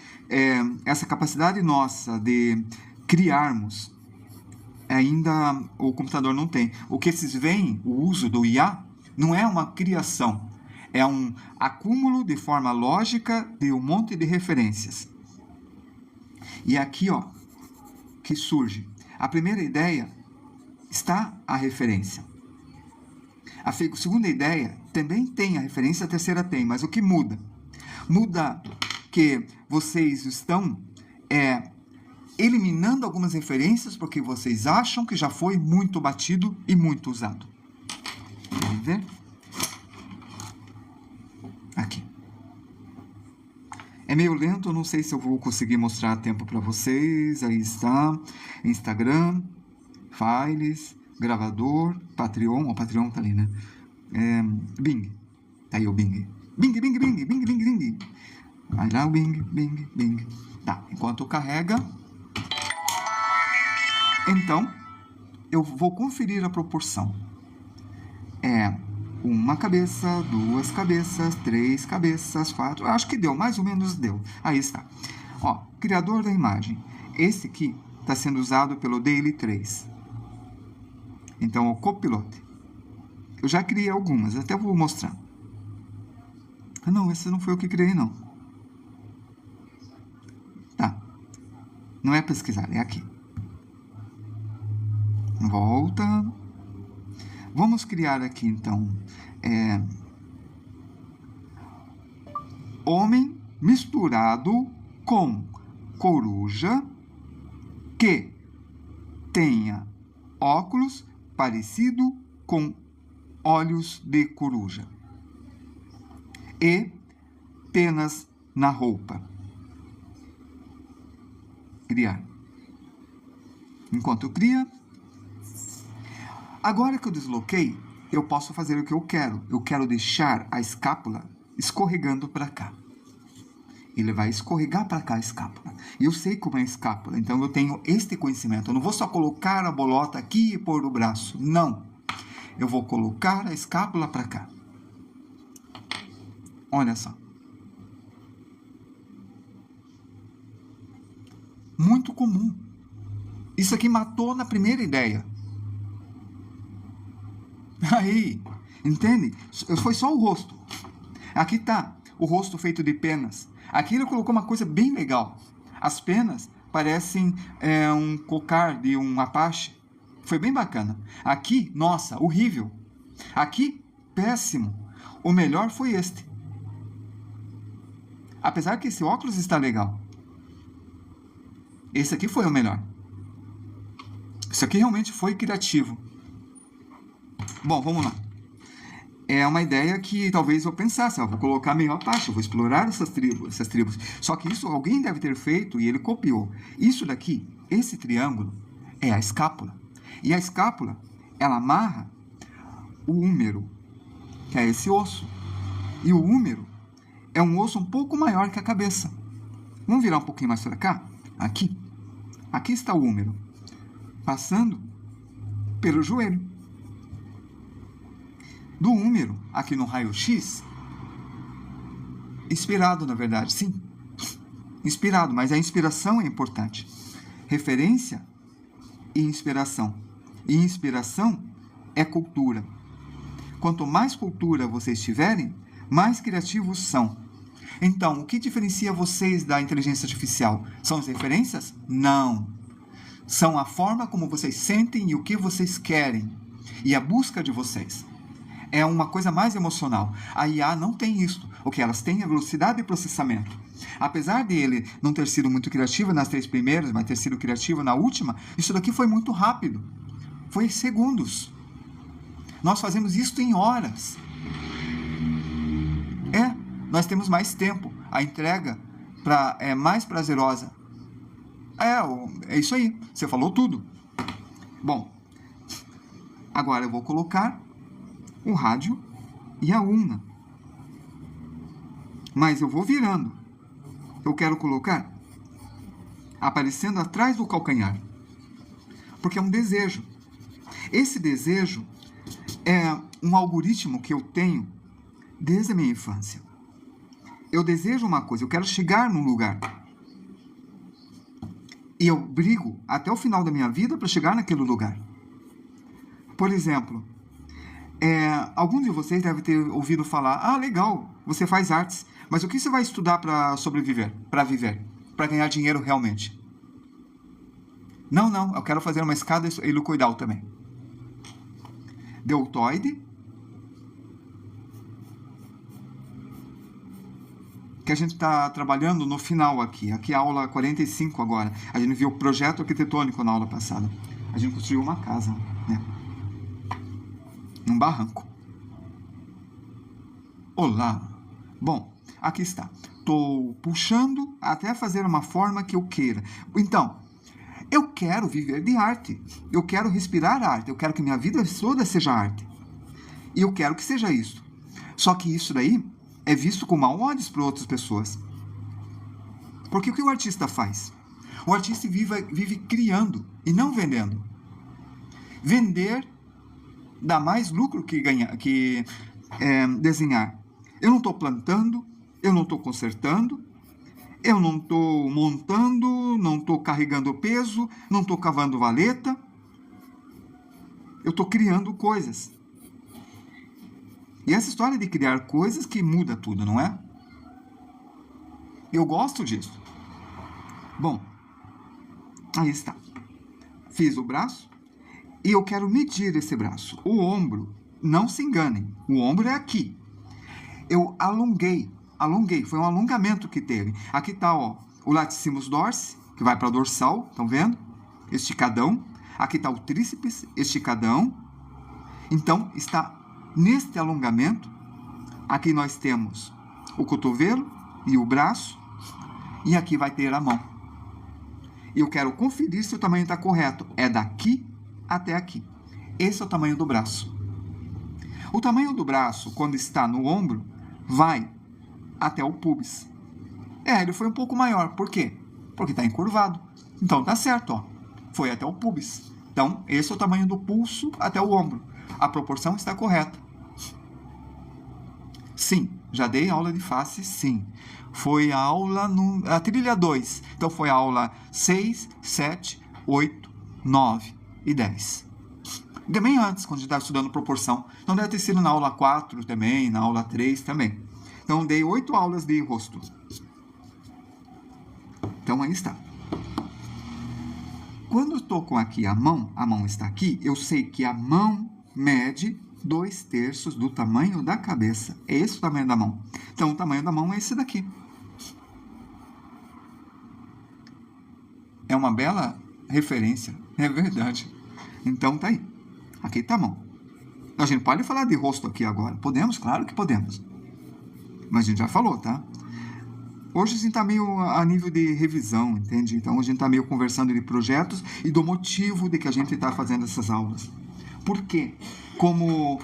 essa capacidade nossa de criarmos, ainda o computador não tem. O que vocês veem, o uso do IA, não é uma criação, é um acúmulo de forma lógica de um monte de referências. E é aqui, ó, que surge. A primeira ideia está a referência. A segunda ideia também tem a referência, a terceira tem, mas o que muda? Muda que vocês estão eliminando algumas referências porque vocês acham que já foi muito batido e muito usado. Querem ver? Aqui. É meio lento, não sei se eu vou conseguir mostrar a tempo para vocês. Aí está. Instagram, Files, gravador, Patreon. O Patreon tá ali, né? Bing. Tá aí o Bing. Bing, Bing, Bing, Bing, Bing, Bing. Vai lá o Bing, Bing, Bing. Tá, enquanto carrega. Então, eu vou conferir a proporção. Uma cabeça, duas cabeças, três cabeças, quatro. Acho que deu, mais ou menos deu. Aí está. Ó, criador da imagem. Esse aqui está sendo usado pelo Daily 3. Então, o copilote. Eu já criei algumas, até vou mostrar. Ah, não, esse não foi o que criei, não. Tá. Não é pesquisar, é aqui. Volta. Vamos criar aqui, então, homem misturado com coruja que tenha óculos parecido com olhos de coruja e penas na roupa. Criar. Enquanto cria, agora que eu desloquei, eu posso fazer o que eu quero. Eu quero deixar a escápula escorregando para cá. Ele vai escorregar para cá a escápula. E eu sei como é a escápula, então eu tenho este conhecimento. Eu não vou só colocar a bolota aqui e pôr o braço. Não. Eu vou colocar a escápula para cá. Olha só. Muito comum. Isso aqui matou na primeira ideia. Aí, entende? Foi só o rosto. Aqui está o rosto feito de penas. Aqui ele colocou uma coisa bem legal. As penas parecem um cocar de um Apache. Foi bem bacana. Aqui, nossa, horrível. Aqui, péssimo. O melhor foi este. Apesar que esse óculos está legal. Esse aqui foi o melhor. Isso aqui realmente foi criativo. Bom, vamos lá. É uma ideia que talvez eu pensasse, vou colocar meio Apache, vou explorar essas tribos. Só que isso alguém deve ter feito e ele copiou. Isso daqui, esse triângulo, é a escápula. E a escápula, ela amarra o húmero, que é esse osso. E o húmero é um osso um pouco maior que a cabeça. Vamos virar um pouquinho mais para cá? Aqui. Aqui está o húmero, passando pelo joelho. Do húmero, aqui no raio-x, inspirado, na verdade, sim. Inspirado, mas a inspiração é importante. Referência e inspiração. E inspiração é cultura. Quanto mais cultura vocês tiverem, mais criativos são. Então, o que diferencia vocês da inteligência artificial? São as referências? Não. São a forma como vocês sentem e o que vocês querem. E a busca de vocês. É uma coisa mais emocional. A IA não tem isso. O que elas têm é velocidade de processamento. Apesar dele não ter sido muito criativo nas 3 primeiras, mas ter sido criativo na última, isso daqui foi muito rápido. Foi em segundos. Nós fazemos isso em horas. Nós temos mais tempo. A entrega é mais prazerosa. É isso aí. Você falou tudo. Bom, agora eu vou colocar o rádio e a urna. Mas eu vou virando. Eu quero colocar aparecendo atrás do calcanhar. Porque é um desejo. Esse desejo é um algoritmo que eu tenho desde a minha infância. Eu desejo uma coisa, eu quero chegar num lugar. E eu brigo até o final da minha vida para chegar naquele lugar. Por exemplo, alguns de vocês devem ter ouvido falar, legal, você faz artes, mas o que você vai estudar para sobreviver, para viver, para ganhar dinheiro realmente? Não, eu quero fazer uma escada helicoidal também. Deltoide, que a gente está trabalhando no final aqui. Aqui é a aula 45 agora. A gente viu o projeto arquitetônico na aula passada. A gente construiu uma casa, né? Num barranco. Olá! Bom, aqui está. Estou puxando até fazer uma forma que eu queira. Então, eu quero viver de arte. Eu quero respirar arte. Eu quero que minha vida toda seja arte. E eu quero que seja isso. Só que isso daí é visto com mau olhos por outras pessoas. Porque o que o artista faz? O artista vive criando e não vendendo. Vender dá mais lucro que desenhar. Eu não estou plantando, eu não estou consertando, eu não estou montando, não estou carregando peso, não estou cavando valeta. Eu estou criando coisas. E essa história de criar coisas que muda tudo, não é? Eu gosto disso. Bom, aí está. Fiz o braço e eu quero medir esse braço. O ombro, não se enganem, o ombro é aqui. Eu alonguei, foi um alongamento que teve. Aqui está o latissimus dorsi, que vai para dorsal, estão vendo? Esticadão. Aqui está o tríceps, esticadão. Então, está neste alongamento. Aqui nós temos o cotovelo e o braço. E aqui vai ter a mão. E eu quero conferir se o tamanho está correto. É daqui até aqui. Esse é o tamanho do braço. O tamanho do braço, quando está no ombro, vai até o pubis. Ele foi um pouco maior. Por quê? Porque está encurvado. Então tá certo, ó. Foi até o pubis. Então, esse é o tamanho do pulso até o ombro. A proporção está correta. Sim, já dei aula de face, sim. Foi a aula, a trilha 2. Então, foi a aula 6, 7, 8, 9 e 10. Também antes, quando a gente estava estudando proporção. Então, deve ter sido na aula 4 também, na aula 3 também. Então, dei 8 aulas de rosto. Então, aí está. Quando eu estou com aqui a mão está aqui, eu sei que a mão mede 2/3 do tamanho da cabeça. É esse o tamanho da mão. Então, o tamanho da mão é esse daqui. É uma bela referência. É verdade. Então, tá aí. Aqui tá a mão. A gente pode falar de rosto aqui agora. Podemos? Claro que podemos. Mas a gente já falou, tá? Hoje a gente está meio a nível de revisão, entende? Então a gente está meio conversando de projetos e do motivo de que a gente está fazendo essas aulas. Por quê? Como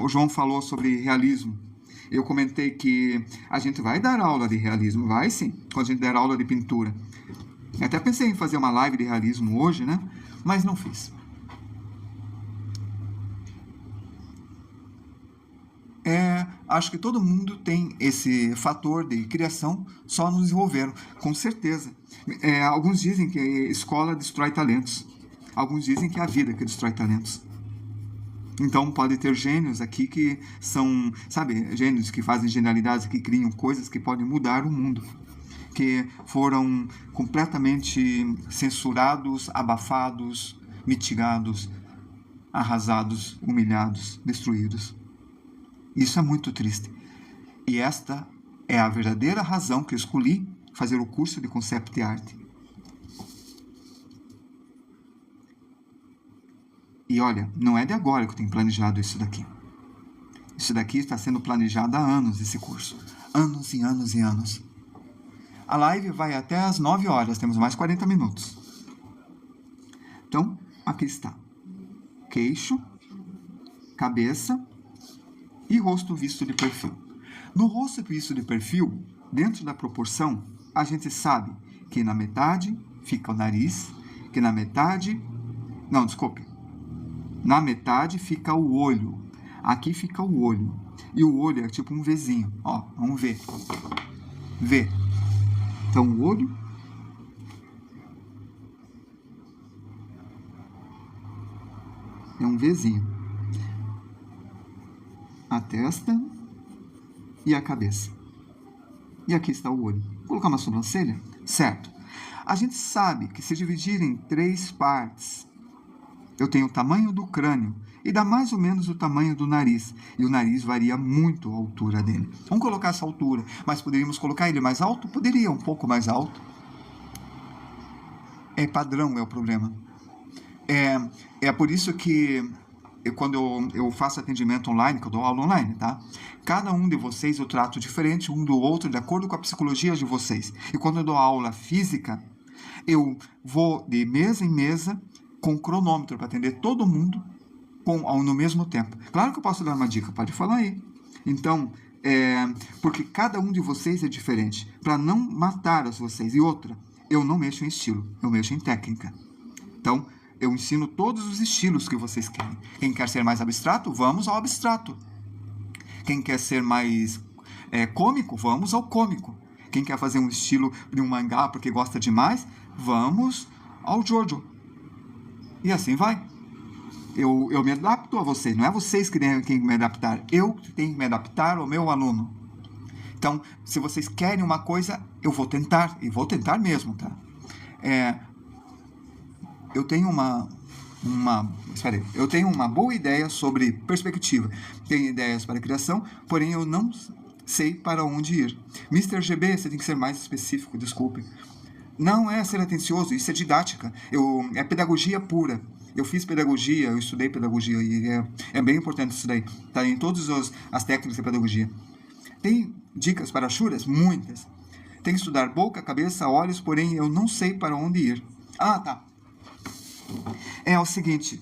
o João falou sobre realismo, eu comentei que a gente vai dar aula de realismo, vai sim, quando a gente der aula de pintura. Eu até pensei em fazer uma live de realismo hoje, né? Mas não fiz. Acho que todo mundo tem esse fator de criação, só nos desenvolveram, com certeza. Alguns dizem que a escola destrói talentos. Alguns dizem que é a vida que destrói talentos. Então, pode ter gênios aqui que são, sabe, gênios que fazem genialidades, que criam coisas que podem mudar o mundo, que foram completamente censurados, abafados, mitigados, arrasados, humilhados, destruídos. Isso é muito triste. E esta é a verdadeira razão que eu escolhi fazer o curso de Concept Art. E olha, não é de agora que eu tenho planejado isso daqui. Isso daqui está sendo planejado há anos, esse curso. Anos e anos e anos. A live vai até às 9 horas, temos mais 40 minutos. Então, aqui está. Queixo, cabeça e rosto visto de perfil. No rosto visto de perfil, dentro da proporção, a gente sabe que na metade fica o nariz, que na metade... Não, desculpe. Na metade fica o olho. Aqui fica o olho. E o olho é tipo um Vzinho. Ó, vamos ver. V. Então, o olho... é um Vzinho. A testa e a cabeça. E aqui está o olho. Vou colocar uma sobrancelha? Certo. A gente sabe que se dividir em 3 partes, eu tenho o tamanho do crânio e dá mais ou menos o tamanho do nariz. E o nariz varia muito a altura dele. Vamos colocar essa altura, mas poderíamos colocar ele mais alto? Poderia, um pouco mais alto. É padrão, é o problema. É por isso que quando eu faço atendimento online, que eu dou aula online, tá? Cada um de vocês eu trato diferente um do outro, de acordo com a psicologia de vocês. E quando eu dou aula física, eu vou de mesa em mesa com cronômetro para atender todo mundo no mesmo tempo. Claro que eu posso dar uma dica, pode falar aí. Então, porque cada um de vocês é diferente, para não matar vocês. E outra, eu não mexo em estilo, eu mexo em técnica. Então, eu ensino todos os estilos que vocês querem. Quem quer ser mais abstrato, vamos ao abstrato. Quem quer ser mais cômico, vamos ao cômico. Quem quer fazer um estilo de um mangá porque gosta demais, vamos ao Jojo. E assim vai. Eu me adapto a vocês, não é vocês que têm que me adaptar. Eu tenho que me adaptar ao meu aluno. Então, se vocês querem uma coisa, eu vou tentar, e vou tentar mesmo, tá? Eu tenho eu tenho uma boa ideia sobre perspectiva. Tenho ideias para criação, porém eu não sei para onde ir. Mr. GB, você tem que ser mais específico, desculpe. Não é ser atencioso, isso é didática. É pedagogia pura. Eu fiz pedagogia, eu estudei pedagogia e é bem importante isso daí. Está em todas as técnicas de pedagogia. Tem dicas para churas? Muitas. Tem que estudar boca, cabeça, olhos, porém eu não sei para onde ir. Ah, tá. É o seguinte,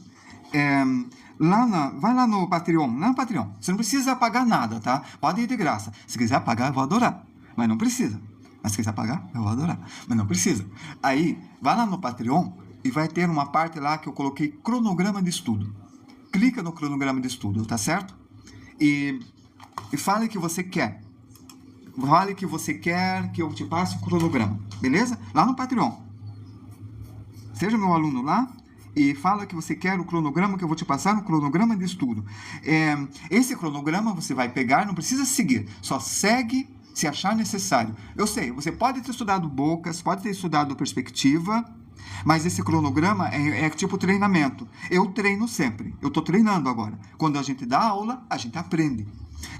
vai lá no Patreon, você não precisa pagar nada, tá? Pode ir de graça. Se quiser pagar, eu vou adorar, mas não precisa. Mas se quiser pagar, eu vou adorar, mas não precisa. Aí, vai lá no Patreon e vai ter uma parte lá que eu coloquei cronograma de estudo. Clica no cronograma de estudo, tá certo? E fale que você quer. Fale que você quer que eu te passe o cronograma, beleza? Lá no Patreon. Seja meu aluno lá e fala que você quer o cronograma, que eu vou te passar no cronograma de estudo. Esse cronograma você vai pegar, não precisa seguir, só segue se achar necessário. Eu sei, você pode ter estudado bocas, pode ter estudado perspectiva, mas esse cronograma é tipo treinamento. Eu treino sempre, eu estou treinando agora. Quando a gente dá aula, a gente aprende.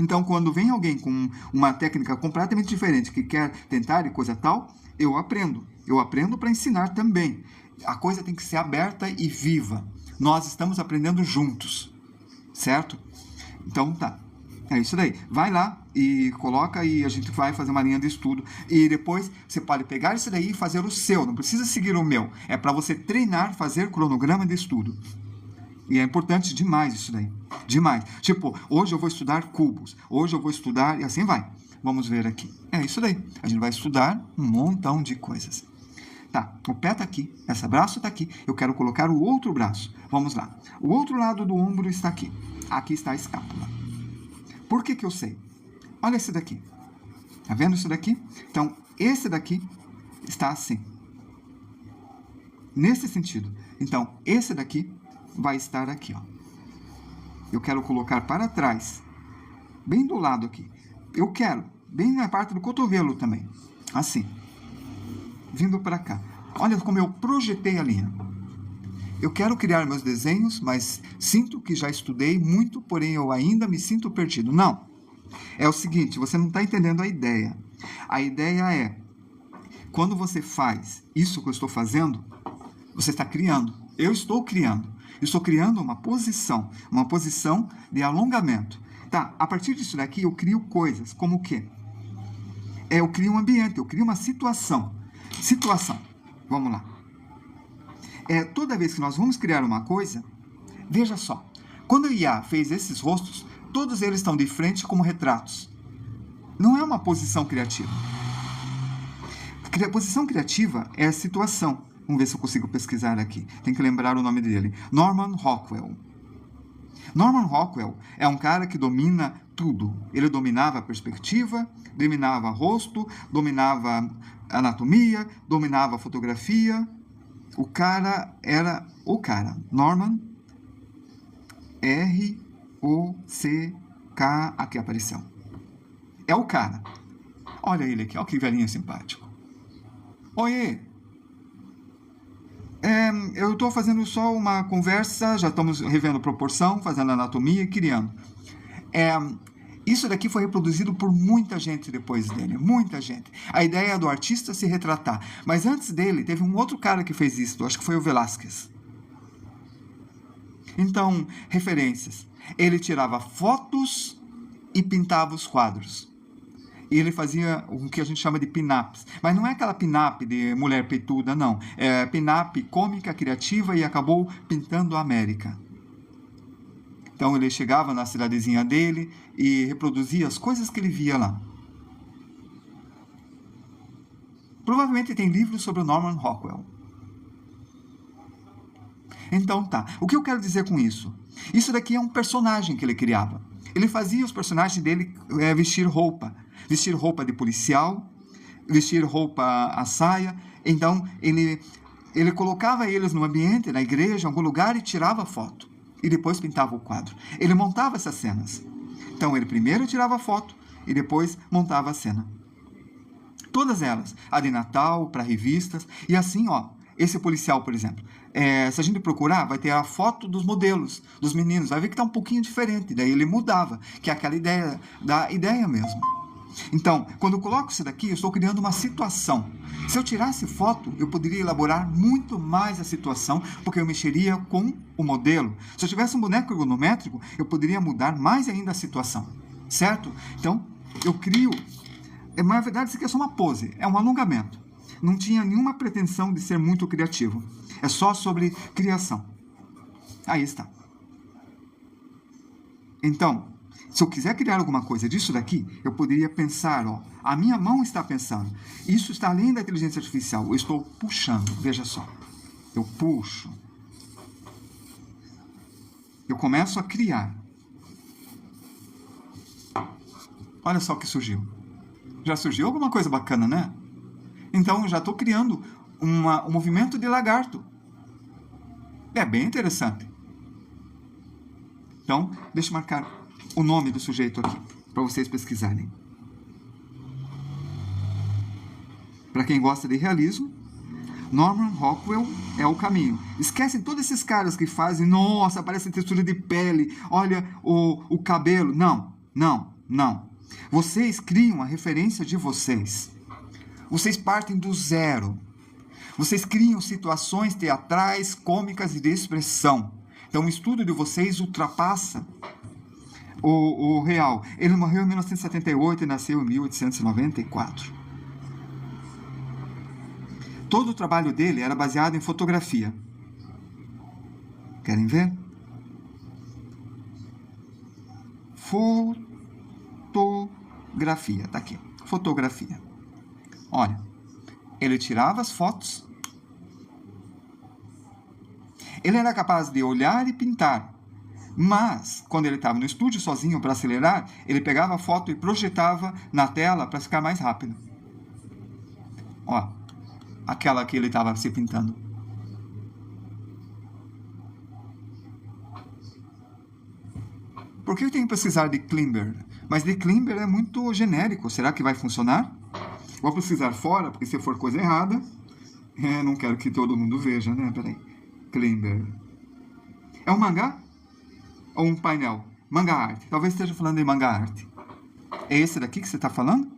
Então, quando vem alguém com uma técnica completamente diferente, que quer tentar e coisa tal, eu aprendo. Eu aprendo para ensinar também. A coisa tem que ser aberta e viva. Nós estamos aprendendo juntos, certo? Então, tá. É isso daí. Vai lá e coloca e a gente vai fazer uma linha de estudo. E depois você pode pegar isso daí e fazer o seu. Não precisa seguir o meu. É para você treinar, fazer cronograma de estudo. E é importante demais isso daí. Demais. Tipo, hoje eu vou estudar cubos. Hoje eu vou estudar e assim vai. Vamos ver aqui. É isso daí. A gente vai estudar um montão de coisas. Tá, o pé está aqui, esse braço está aqui, eu quero colocar o outro braço. Vamos lá. O outro lado do ombro está aqui. Aqui está a escápula. Por que eu sei? Olha esse daqui. Tá vendo isso daqui? Então, esse daqui está assim. Nesse sentido. Então, esse daqui vai estar aqui, ó. eu quero colocar para trás, bem do lado aqui. Eu quero, bem na parte do cotovelo também, assim, vindo para cá. Olha como eu projetei a linha. Eu quero criar meus desenhos, mas sinto que já estudei muito, porém eu ainda me sinto perdido. Não. É o seguinte, você não está entendendo a ideia. A ideia é, quando você faz isso que eu estou fazendo, você está criando. Eu estou criando. Eu estou criando uma posição de alongamento. Tá, a partir disso daqui eu crio coisas, como o quê? Eu crio um ambiente, eu crio uma situação. Situação. Vamos lá. Toda vez que nós vamos criar uma coisa, veja só, quando o IA fez esses rostos, todos eles estão de frente como retratos. Não é uma posição criativa. A posição criativa é a situação. Vamos ver se eu consigo pesquisar aqui. Tem que lembrar o nome dele. Norman Rockwell. Norman Rockwell é um cara que domina tudo. Ele dominava a perspectiva, dominava rosto, dominava anatomia, dominava fotografia. O cara era o cara. Norman R-O-C-K. Aqui apareceu. É o cara. Olha ele aqui. Olha que velhinho simpático. Oiê. Eu estou fazendo só uma conversa. Já estamos revendo proporção, fazendo anatomia e criando. Isso daqui foi reproduzido por muita gente depois dele, muita gente. A ideia é do artista se retratar. Mas antes dele, teve um outro cara que fez isso, acho que foi o Velázquez. Então, referências. Ele tirava fotos e pintava os quadros. E ele fazia o que a gente chama de pin-ups. Mas não é aquela pin-up de mulher peituda, não. É pin-up cômica, criativa e acabou pintando a América. Então ele chegava na cidadezinha dele e reproduzia as coisas que ele via lá. Provavelmente tem livros sobre o Norman Rockwell. Então tá. O que eu quero dizer com isso? Isso daqui é um personagem que ele criava. Ele fazia os personagens dele vestir roupa. Vestir roupa de policial, vestir roupa à saia. Então ele colocava eles no ambiente, na igreja, em algum lugar e tirava foto. E depois pintava o quadro. Ele montava essas cenas. Então, ele primeiro tirava a foto e depois montava a cena. Todas elas. A de Natal, para revistas. E assim, esse policial, por exemplo. Se a gente procurar, vai ter a foto dos modelos, dos meninos. Vai ver que está um pouquinho diferente. Daí ele mudava, que é aquela ideia, da ideia mesmo. Então, quando eu coloco isso daqui, eu estou criando uma situação. Se eu tirasse foto, eu poderia elaborar muito mais a situação, porque eu mexeria com o modelo. Se eu tivesse um boneco ergonométrico, eu poderia mudar mais ainda a situação. Certo? Então, eu crio... Na verdade, isso aqui é só uma pose, é um alongamento. Não tinha nenhuma pretensão de ser muito criativo. É só sobre criação. Aí está. Então... se eu quiser criar alguma coisa disso daqui, eu poderia pensar, a minha mão está pensando. Isso está além da inteligência artificial. Eu estou puxando, veja só. Eu puxo. Eu começo a criar. Olha só o que surgiu. Já surgiu alguma coisa bacana, né? Então, eu já estou criando um movimento de lagarto. É bem interessante. Então, deixa eu marcar o nome do sujeito aqui, para vocês pesquisarem. Para quem gosta de realismo, Norman Rockwell é o caminho. Esquecem todos esses caras que fazem, nossa, parece textura de pele, olha o cabelo. Não, não, não. Vocês criam a referência de vocês. Vocês partem do zero. Vocês criam situações teatrais, cômicas e de expressão. Então, o estudo de vocês ultrapassa o real. Ele morreu em 1978 e nasceu em 1894. Todo o trabalho dele era baseado em fotografia. Querem ver? Fotografia. Tá aqui. Fotografia. Olha. Ele tirava as fotos. Ele era capaz de olhar e pintar. Mas, quando ele estava no estúdio sozinho para acelerar, ele pegava a foto e projetava na tela para ficar mais rápido. Ó, aquela que ele estava se pintando. Por que eu tenho que precisar de Klimber? Mas de Klimber é muito genérico. Será que vai funcionar? Vou precisar fora, porque se for coisa errada, não quero que todo mundo veja, né? Peraí. Klimber. É um mangá? Ou um painel? Manga arte. Talvez esteja falando em manga arte. É esse daqui que você está falando?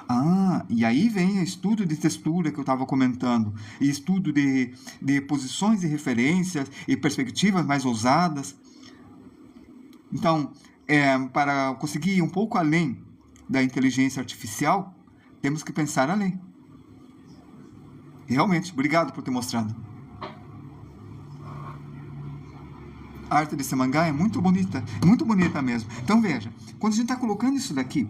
Ah, e aí vem estudo de textura que eu estava comentando, e estudo de posições e referências e perspectivas mais ousadas. Então, para conseguir ir um pouco além da inteligência artificial, temos que pensar além. Realmente, obrigado por ter mostrado. A arte desse mangá é muito bonita mesmo. Então veja, quando a gente está colocando isso daqui,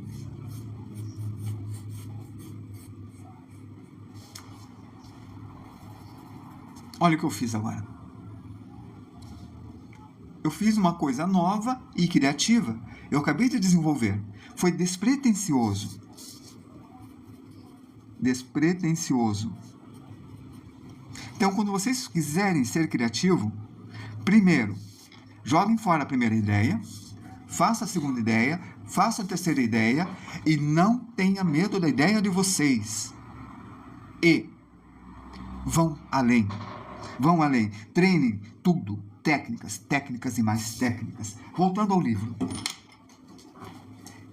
olha o que eu fiz agora. Eu fiz uma coisa nova e criativa. Eu acabei de desenvolver. Foi despretensioso. Despretensioso. Então, quando vocês quiserem ser criativo, primeiro, joguem fora a primeira ideia, faça a segunda ideia, faça a terceira ideia e não tenha medo da ideia de vocês. E vão além. Vão além. Treinem tudo. Técnicas e mais técnicas. Voltando ao livro.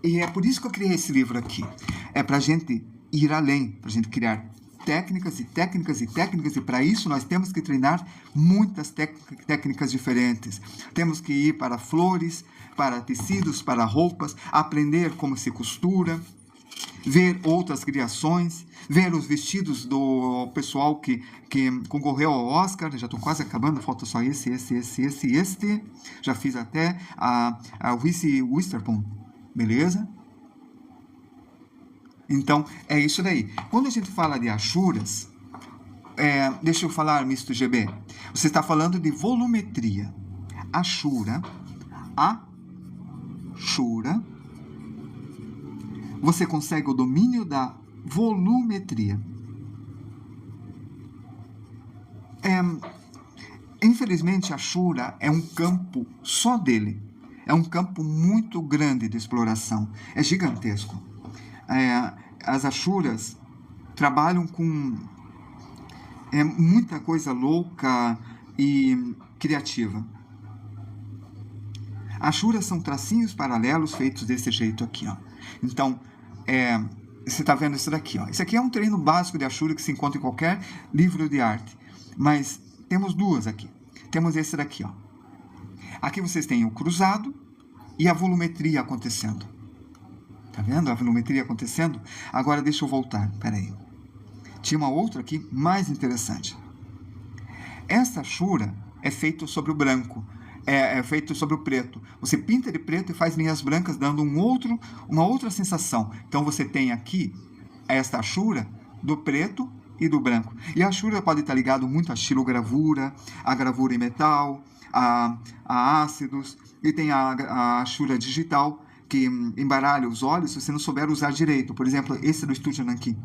E é por isso que eu criei esse livro aqui. É para a gente ir além, para a gente criar técnicas, e para isso nós temos que treinar muitas técnicas diferentes. Temos que ir para flores, para tecidos, para roupas, aprender como se costura, ver outras criações, ver os vestidos do pessoal que concorreu ao Oscar. Já estou quase acabando, falta só este. Já fiz até a Reese Witherspoon, beleza? Então, é isso daí. Quando a gente fala de achuras, deixa eu falar, Misto GB, você está falando de volumetria. Achura, você consegue o domínio da volumetria. Infelizmente, a Ashura é um campo só dele. É um campo muito grande de exploração. É gigantesco. As Ashuras trabalham com muita coisa louca e criativa. Ashuras são tracinhos paralelos feitos desse jeito aqui, ó. Então, você está vendo isso daqui, ó. Isso aqui é um treino básico de Ashura que se encontra em qualquer livro de arte. Mas temos duas aqui. Temos esse daqui, ó. Aqui vocês têm o cruzado e a volumetria acontecendo. Tá vendo a volumetria acontecendo? Agora deixa eu voltar, peraí. Tinha uma outra aqui mais interessante. Essa Ashura é feita sobre o branco. É feito sobre o preto. Você pinta de preto e faz linhas brancas, dando uma outra sensação. Então você tem aqui esta Ashura do preto e do branco. E a Ashura pode estar ligado muito à xilogravura, à gravura em metal, a ácidos, e tem a Ashura digital, que embaralha os olhos se você não souber usar direito. Por exemplo, esse do Estúdio Nanquim.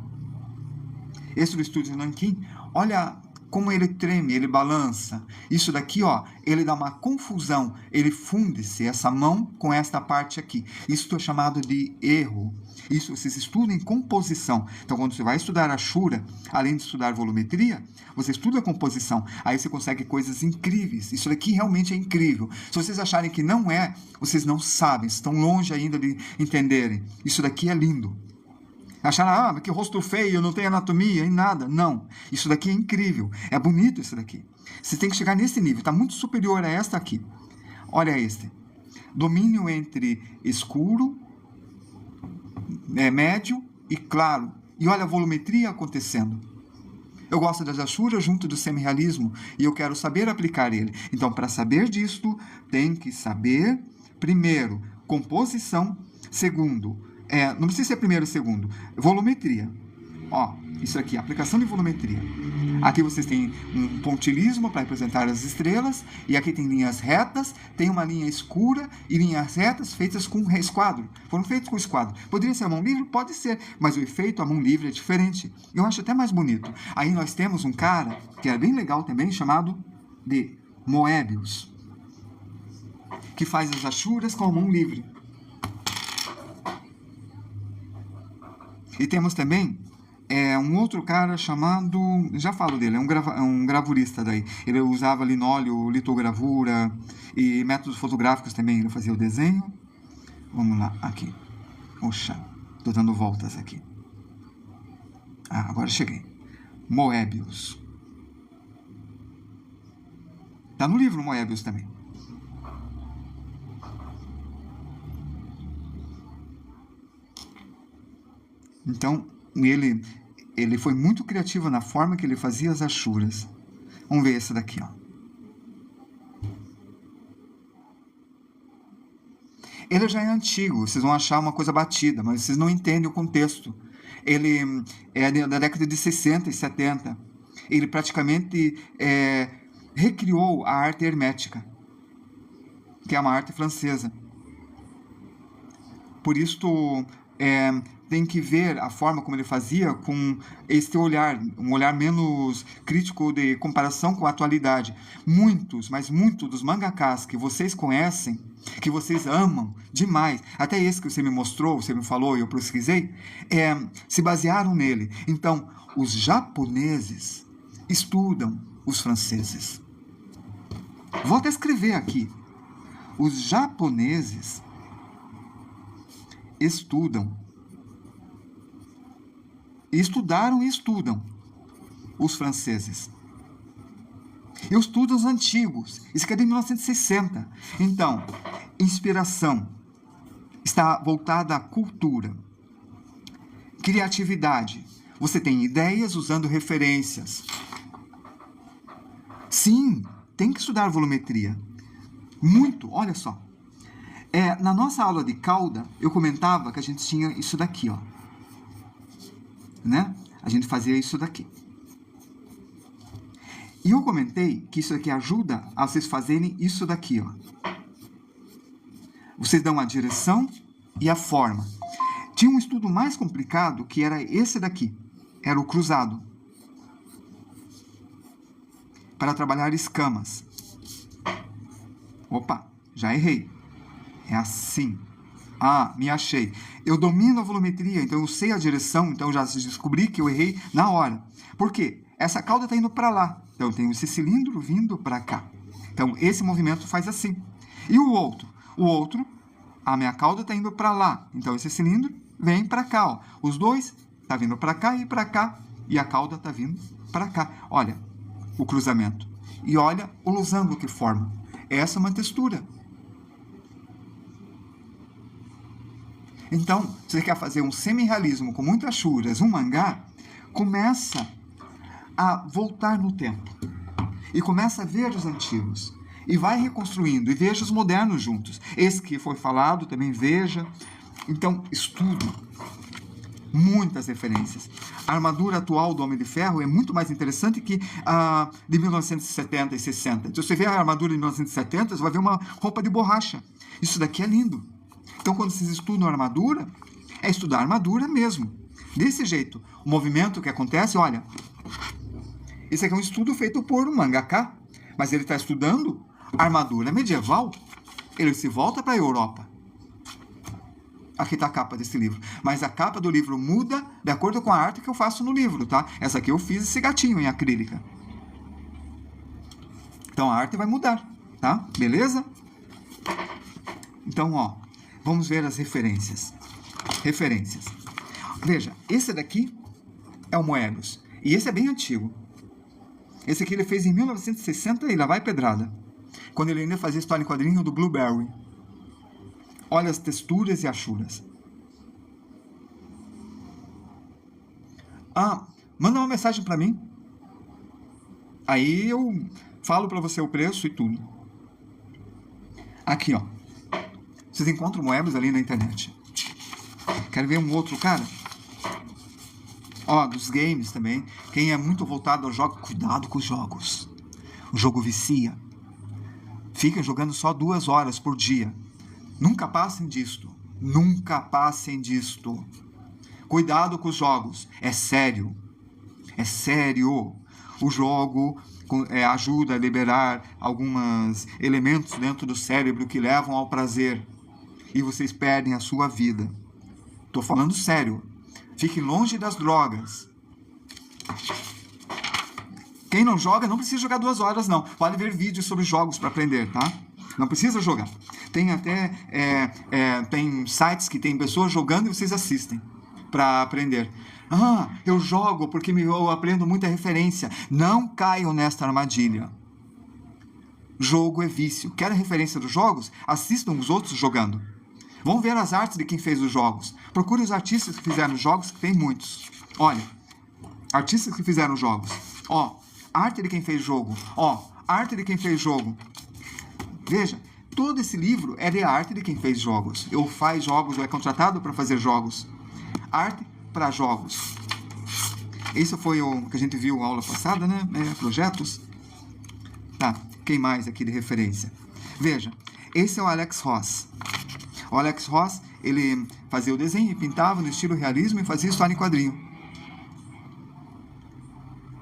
Esse do Estúdio Nanquim, olha como ele treme, ele balança. Isso daqui, ó, ele dá uma confusão. Ele funde-se essa mão com esta parte aqui. Isso é chamado de erro. Isso vocês estudam em composição. Então, quando você vai estudar a Ashura, além de estudar volumetria, você estuda a composição. Aí você consegue coisas incríveis. Isso daqui realmente é incrível. Se vocês acharem que não é, vocês não sabem. Estão longe ainda de entenderem. Isso daqui é lindo. Acharam, que rosto feio, não tem anatomia, e nada. Não. Isso daqui é incrível. É bonito isso daqui. Você tem que chegar nesse nível. Está muito superior a esta aqui. Olha este. Domínio entre escuro, médio e claro. E olha a volumetria acontecendo. Eu gosto das Ashuras junto do semi-realismo e eu quero saber aplicar ele. Então, para saber disto, tem que saber, primeiro, composição. Segundo, não precisa ser primeiro ou segundo, volumetria. Ó, isso aqui, aplicação de volumetria. Aqui vocês têm um pontilismo para representar as estrelas, e aqui tem linhas retas, tem uma linha escura e linhas retas feitas com esquadro. Foram feitos com esquadro. Poderia ser a mão livre? Pode ser, mas o efeito a mão livre é diferente. Eu acho até mais bonito. Aí nós temos um cara, que é bem legal também, chamado de Moebius. que faz as achuras com a mão livre. E temos também um outro cara chamado, já falo dele, é um gravurista daí. Ele usava linóleo, litogravura e métodos fotográficos também. Ele fazia o desenho. Vamos lá, aqui. Oxa, tô dando voltas aqui. Agora cheguei. Moebius. Tá no livro Moebius também. Então, ele foi muito criativo na forma que ele fazia as achuras. Vamos ver esse daqui, ó. Ele já é antigo, vocês vão achar uma coisa batida, mas vocês não entendem o contexto. Ele é da década de 60 e 70. Ele praticamente recriou a arte hermética, que é uma arte francesa. Por isso, tem que ver a forma como ele fazia com este olhar, um olhar menos crítico de comparação com a atualidade. Muitos, mas muitos dos mangakás que vocês conhecem, que vocês amam demais, até esse que você me mostrou, você me falou e eu pesquisei, se basearam nele. Então, os japoneses estudam os franceses. Vou até escrever aqui. Os japoneses estudaram e estudam os franceses. Eu estudo os antigos. Isso aqui é de 1960. Então, inspiração está voltada à cultura. Criatividade. Você tem ideias usando referências. Sim, tem que estudar volumetria. Muito, olha só. Na nossa aula de cauda, eu comentava que a gente tinha isso daqui, ó. Né? A gente fazia isso daqui. E eu comentei que isso aqui ajuda a vocês fazerem isso daqui, ó. Vocês dão a direção e a forma. Tinha um estudo mais complicado que era esse daqui. Era o cruzado. Para trabalhar escamas. Opa, já errei. É assim. Me achei. Eu domino a volumetria, então eu sei a direção, então já descobri que eu errei na hora. Por quê? Essa cauda está indo para lá. Então eu tenho esse cilindro vindo para cá. Então esse movimento faz assim. E o outro? O outro, a minha cauda está indo para lá. Então esse cilindro vem para cá. Ó. Os dois estão vindo para cá e para cá. E a cauda está vindo para cá. Olha o cruzamento. E olha o losango que forma. Essa é uma textura. Então, se você quer fazer um semi-realismo com muitas achuras, um mangá, começa a voltar no tempo. E começa a ver os antigos. E vai reconstruindo. E veja os modernos juntos. Esse que foi falado, também veja. Então, estudo. Muitas referências. A armadura atual do Homem de Ferro é muito mais interessante que a de 1970 e 60. Se você vê a armadura de 1970, você vai ver uma roupa de borracha. Isso daqui é lindo. Então, quando vocês estudam armadura, é estudar armadura mesmo. Desse jeito. O movimento que acontece, olha. Esse aqui é um estudo feito por um mangaka. Mas ele está estudando armadura medieval. Ele se volta para a Europa. Aqui está a capa desse livro. Mas a capa do livro muda de acordo com a arte que eu faço no livro, tá? Essa aqui eu fiz esse gatinho em acrílica. Então, a arte vai mudar, tá? Beleza? Então, ó. Vamos ver as referências. Referências. Veja, esse daqui é o Moebius. E esse é bem antigo. Esse aqui ele fez em 1960 e lá vai pedrada. Quando ele ainda fazia história em quadrinho do Blueberry. Olha as texturas e achuras. Manda uma mensagem para mim. Aí eu falo para você o preço e tudo. Aqui, ó. Vocês encontram Moebius ali na internet. Quero ver um outro cara? Ó, dos games também. Quem é muito voltado ao jogo, cuidado com os jogos. O jogo vicia. Fica jogando só 2 horas por dia. Nunca passem disto. Nunca passem disto. Cuidado com os jogos. É sério. É sério. O jogo ajuda a liberar alguns elementos dentro do cérebro que levam ao prazer. E vocês perdem a sua vida. Tô falando sério. Fiquem longe das drogas. Quem não joga, não precisa jogar 2 horas, não. Pode ver vídeos sobre jogos para aprender, tá? Não precisa jogar. Tem até tem sites que tem pessoas jogando e vocês assistem para aprender. Eu jogo porque eu aprendo muita referência. Não caiam nesta armadilha. Jogo é vício. Querem referência dos jogos? Assistam os outros jogando. Vão ver as artes de quem fez os jogos. Procure os artistas que fizeram jogos, que tem muitos. Olha, artistas que fizeram jogos. Arte de quem fez jogo. Arte de quem fez jogo. Veja, todo esse livro é de arte de quem fez jogos. Ou faz jogos, ou é contratado para fazer jogos. Arte para jogos. Esse foi o que a gente viu na aula passada, né? Projetos. Tá, quem mais aqui de referência? Veja, esse é o Alex Ross. O Alex Ross, ele fazia o desenho e pintava no estilo realismo e fazia história em quadrinho.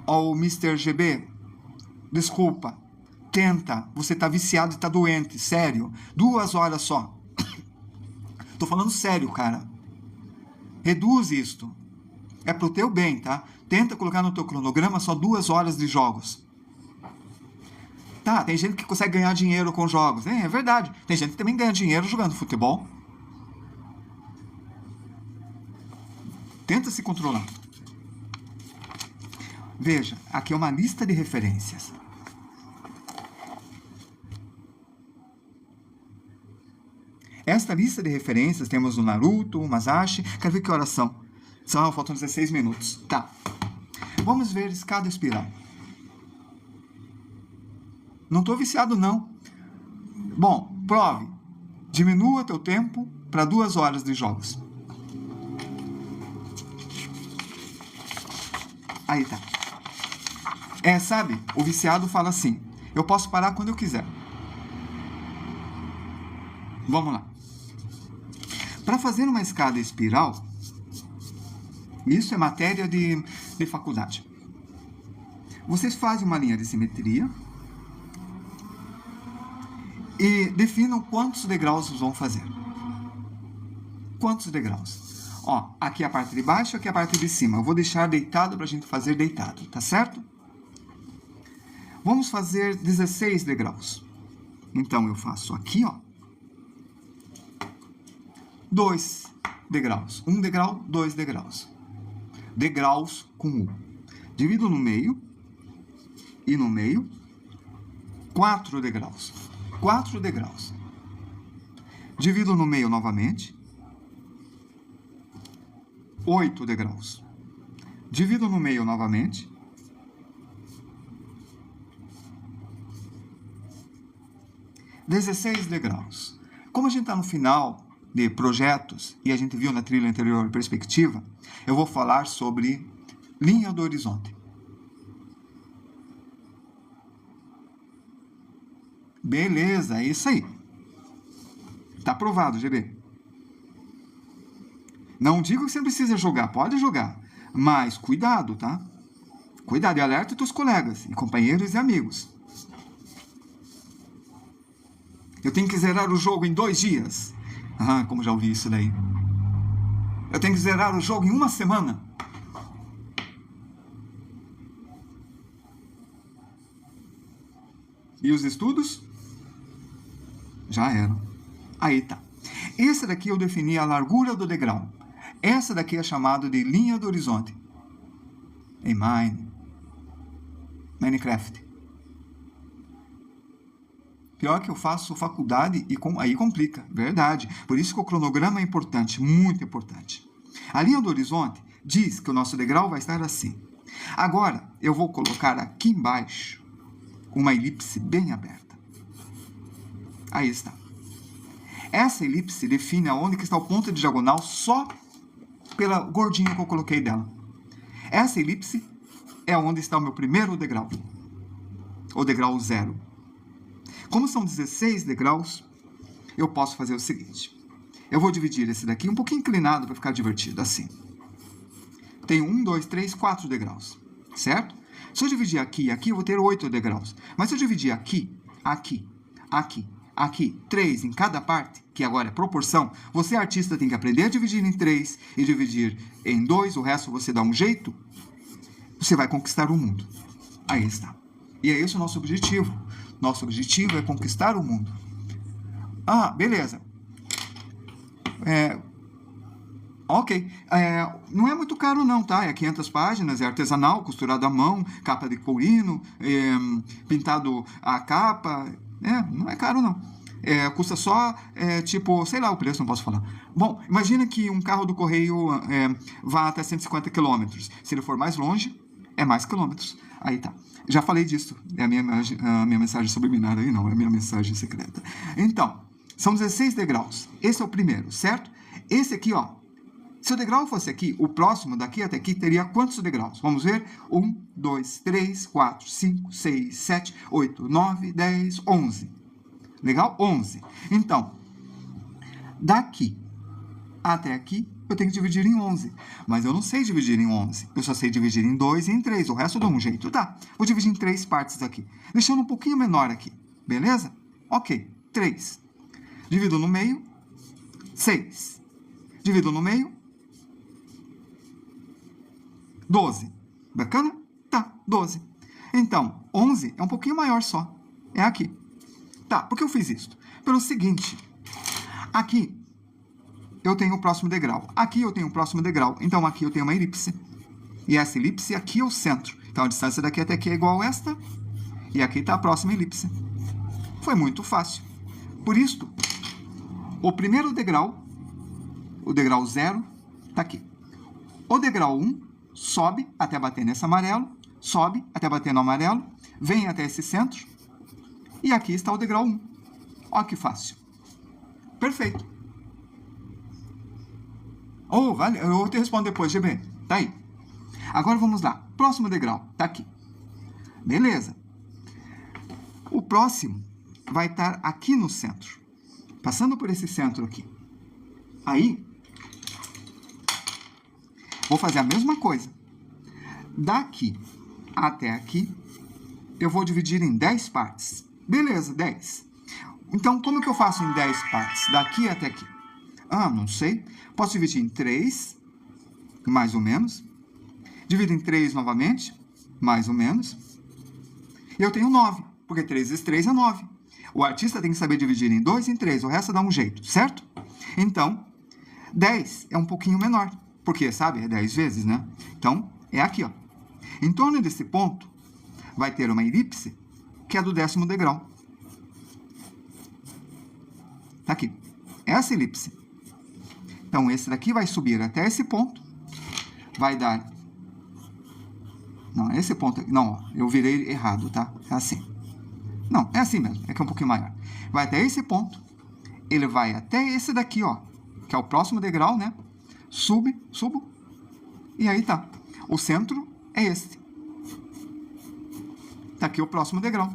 O Mr. GB, desculpa, tenta, você tá viciado e tá doente, sério, 2 horas só. Tô falando sério, cara. Reduz isto. É pro teu bem, tá? Tenta colocar no teu cronograma só 2 horas de jogos. Tá, tem gente que consegue ganhar dinheiro com jogos. É verdade. Tem gente que também ganha dinheiro jogando futebol. Tenta se controlar. Veja, aqui é uma lista de referências. Esta lista de referências temos o Naruto, o Masashi. Quero ver que horas são. Faltam 16 minutos. Tá. Vamos ver escada espiral. Não estou viciado, não. Bom, prove. Diminua teu tempo para 2 horas de jogos. Aí tá. Sabe, o viciado fala assim, eu posso parar quando eu quiser. Vamos lá. Para fazer uma escada espiral, isso é matéria de faculdade. Vocês fazem uma linha de simetria e definam quantos degraus vocês vão fazer. Quantos degraus? Aqui é a parte de baixo, aqui é a parte de cima. Eu vou deixar deitado para a gente fazer deitado, tá certo? Vamos fazer 16 degraus. Então, eu faço aqui, 2 degraus. 1 degrau, 2 degraus. Degraus com U. Divido no meio. E no meio, 4 degraus. 4 degraus. Divido no meio novamente. 8 degraus. Divido no meio novamente. 16 degraus. Como a gente está no final de projetos, e a gente viu na trilha anterior perspectiva, eu vou falar sobre linha do horizonte. Beleza, é isso aí. Tá aprovado, GB. Não digo que você não precisa jogar, pode jogar. Mas cuidado, tá? Cuidado e alerta os teus colegas, e companheiros e amigos. Eu tenho que zerar o jogo em 2 dias. Como já ouvi isso daí. Eu tenho que zerar o jogo em 1 semana. E os estudos? Já eram. Aí tá. Esse daqui eu defini a largura do degrau. Essa daqui é chamada de linha do horizonte. Em Minecraft. Pior que eu faço faculdade e aí complica. Verdade. Por isso que o cronograma é importante, muito importante. A linha do horizonte diz que o nosso degrau vai estar assim. Agora, eu vou colocar aqui embaixo uma elipse bem aberta. Aí está. Essa elipse define aonde que está o ponto de diagonal só pela gordinha que eu coloquei dela. Essa elipse é onde está o meu primeiro degrau. O degrau 0. Como são 16 degraus, eu posso fazer o seguinte. Eu vou dividir esse daqui um pouquinho inclinado para ficar divertido, assim. Tem 1, 2, 3, 4 degraus, certo? Se eu dividir aqui e aqui, eu vou ter 8 degraus. Mas se eu dividir aqui, aqui, aqui, aqui, 3 em cada parte, que agora é proporção, você, artista, tem que aprender a dividir em 3 e dividir em 2, o resto você dá um jeito, você vai conquistar o mundo. Aí está. E é esse o nosso objetivo. Nosso objetivo é conquistar o mundo. Ah, beleza. Ok. Não é muito caro não, tá? É 500 páginas, é artesanal, costurado à mão, capa de courino, pintado a capa. Não é caro não. Custa só, tipo, sei lá o preço, não posso falar. Bom, imagina que um carro do correio vá até 150 km. Se ele for mais longe, é mais quilômetros. Aí tá. Já falei disso. É a minha mensagem subliminar aí, não. É a minha mensagem secreta. Então, são 16 degraus. Esse é o primeiro, certo? Esse aqui, ó. Se o degrau fosse aqui, o próximo daqui até aqui teria quantos degraus? Vamos ver. 1, 2, 3, 4, 5, 6, 7, 8, 9, 10, 11. Legal? 11. Então, daqui até aqui, eu tenho que dividir em 11. Mas eu não sei dividir em 11. Eu só sei dividir em 2 e em 3. O resto eu dou um jeito. Tá. Vou dividir em 3 partes aqui. Deixando um pouquinho menor aqui. Beleza? Ok. 3. Divido no meio. 6. Divido no meio. 12. Bacana? Tá. 12. Então, 11 é um pouquinho maior só. É aqui. Tá. Por que eu fiz isso? Pelo seguinte. Aqui eu tenho o próximo degrau. Aqui eu tenho o próximo degrau. Então, aqui eu tenho uma elipse. E essa elipse aqui é o centro. Então, a distância daqui até aqui é igual a esta. E aqui está a próxima elipse. Foi muito fácil. Por isso, o primeiro degrau, o degrau 0, está aqui. O degrau 1 sobe até bater nesse amarelo. Sobe até bater no amarelo. Vem até esse centro. E aqui está o degrau 1. Olha que fácil. Perfeito. Oh, vale. Eu vou te responder depois, GB. Tá aí. Agora vamos lá. Próximo degrau. Tá aqui. Beleza. O próximo vai estar aqui no centro. Passando por esse centro aqui. Aí, vou fazer a mesma coisa. Daqui até aqui, eu vou dividir em 10 partes. Beleza, 10. Então, como que eu faço em 10 partes? Daqui até aqui. Ah, não sei. Posso dividir em 3, mais ou menos. Divido em 3 novamente, mais ou menos. E eu tenho 9, porque 3 vezes 3 é 9. O artista tem que saber dividir em 2 e em 3, o resto dá um jeito, certo? Então, 10 é um pouquinho menor, porque, sabe, é 10 vezes, né? Então, é aqui, ó. Em torno desse ponto, vai ter uma elipse, que é do 10º degrau. Tá aqui. Essa elipse. Então, esse daqui vai subir até esse ponto. Vai dar... Não, esse ponto aqui... Não, ó, eu virei errado, tá? É assim. Não, é assim mesmo. É que é um pouquinho maior. Vai até esse ponto. Ele vai até esse daqui, ó. Que é o próximo degrau, né? Subo. E aí tá. O centro é esse. Tá aqui o próximo degrau.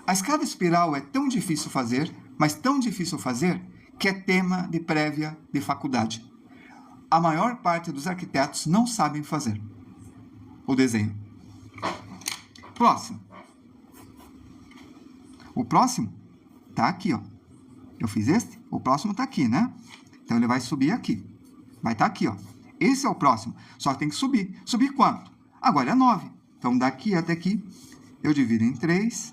A escada espiral é tão difícil fazer, mas tão difícil fazer, que é tema de prévia de faculdade. A maior parte dos arquitetos não sabem fazer o desenho. Próximo. O próximo tá aqui, ó. Eu fiz este, o próximo tá aqui, né? Então, ele vai subir aqui. Vai estar aqui, ó. Esse é o próximo. Só que tem que subir. Subir quanto? Agora é 9. Então, daqui até aqui, eu divido em 3.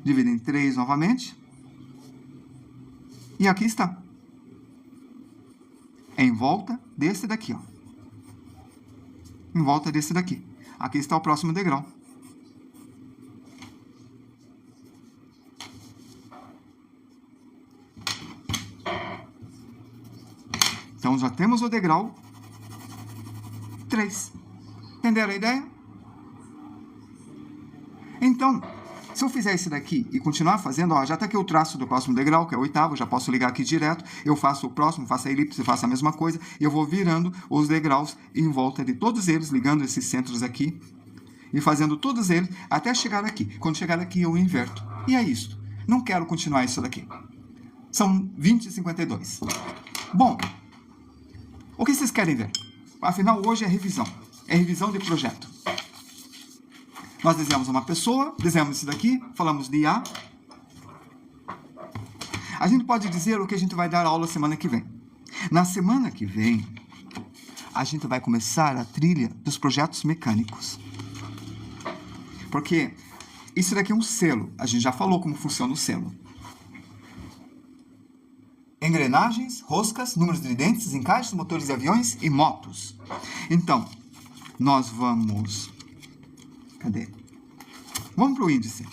Divido em 3 novamente. E aqui está. Em volta desse daqui, ó. Em volta desse daqui. Aqui está o próximo degrau. Então, já temos o degrau 3. Entenderam a ideia? Então, se eu fizer esse daqui e continuar fazendo, ó, já está aqui o traço do próximo degrau, que é o 8º, já posso ligar aqui direto, eu faço o próximo, faço a elipse, faço a mesma coisa, e eu vou virando os degraus em volta de todos eles, ligando esses centros aqui, e fazendo todos eles até chegar aqui. Quando chegar aqui, eu inverto. E é isso. Não quero continuar isso daqui. São 20,52. Bom, o que vocês querem ver? Afinal, hoje é revisão. é revisão de projeto. Nós desenhamos uma pessoa, desenhamos isso daqui, falamos de A. A gente pode dizer o que a gente vai dar aula semana que vem. Na semana que vem, a gente vai começar a trilha dos projetos mecânicos. Porque isso daqui é um selo. A gente já falou como funciona o selo. Engrenagens, roscas, números de dentes, encaixes, motores de aviões e motos. Então, nós vamos... Cadê? Vamos para o índice.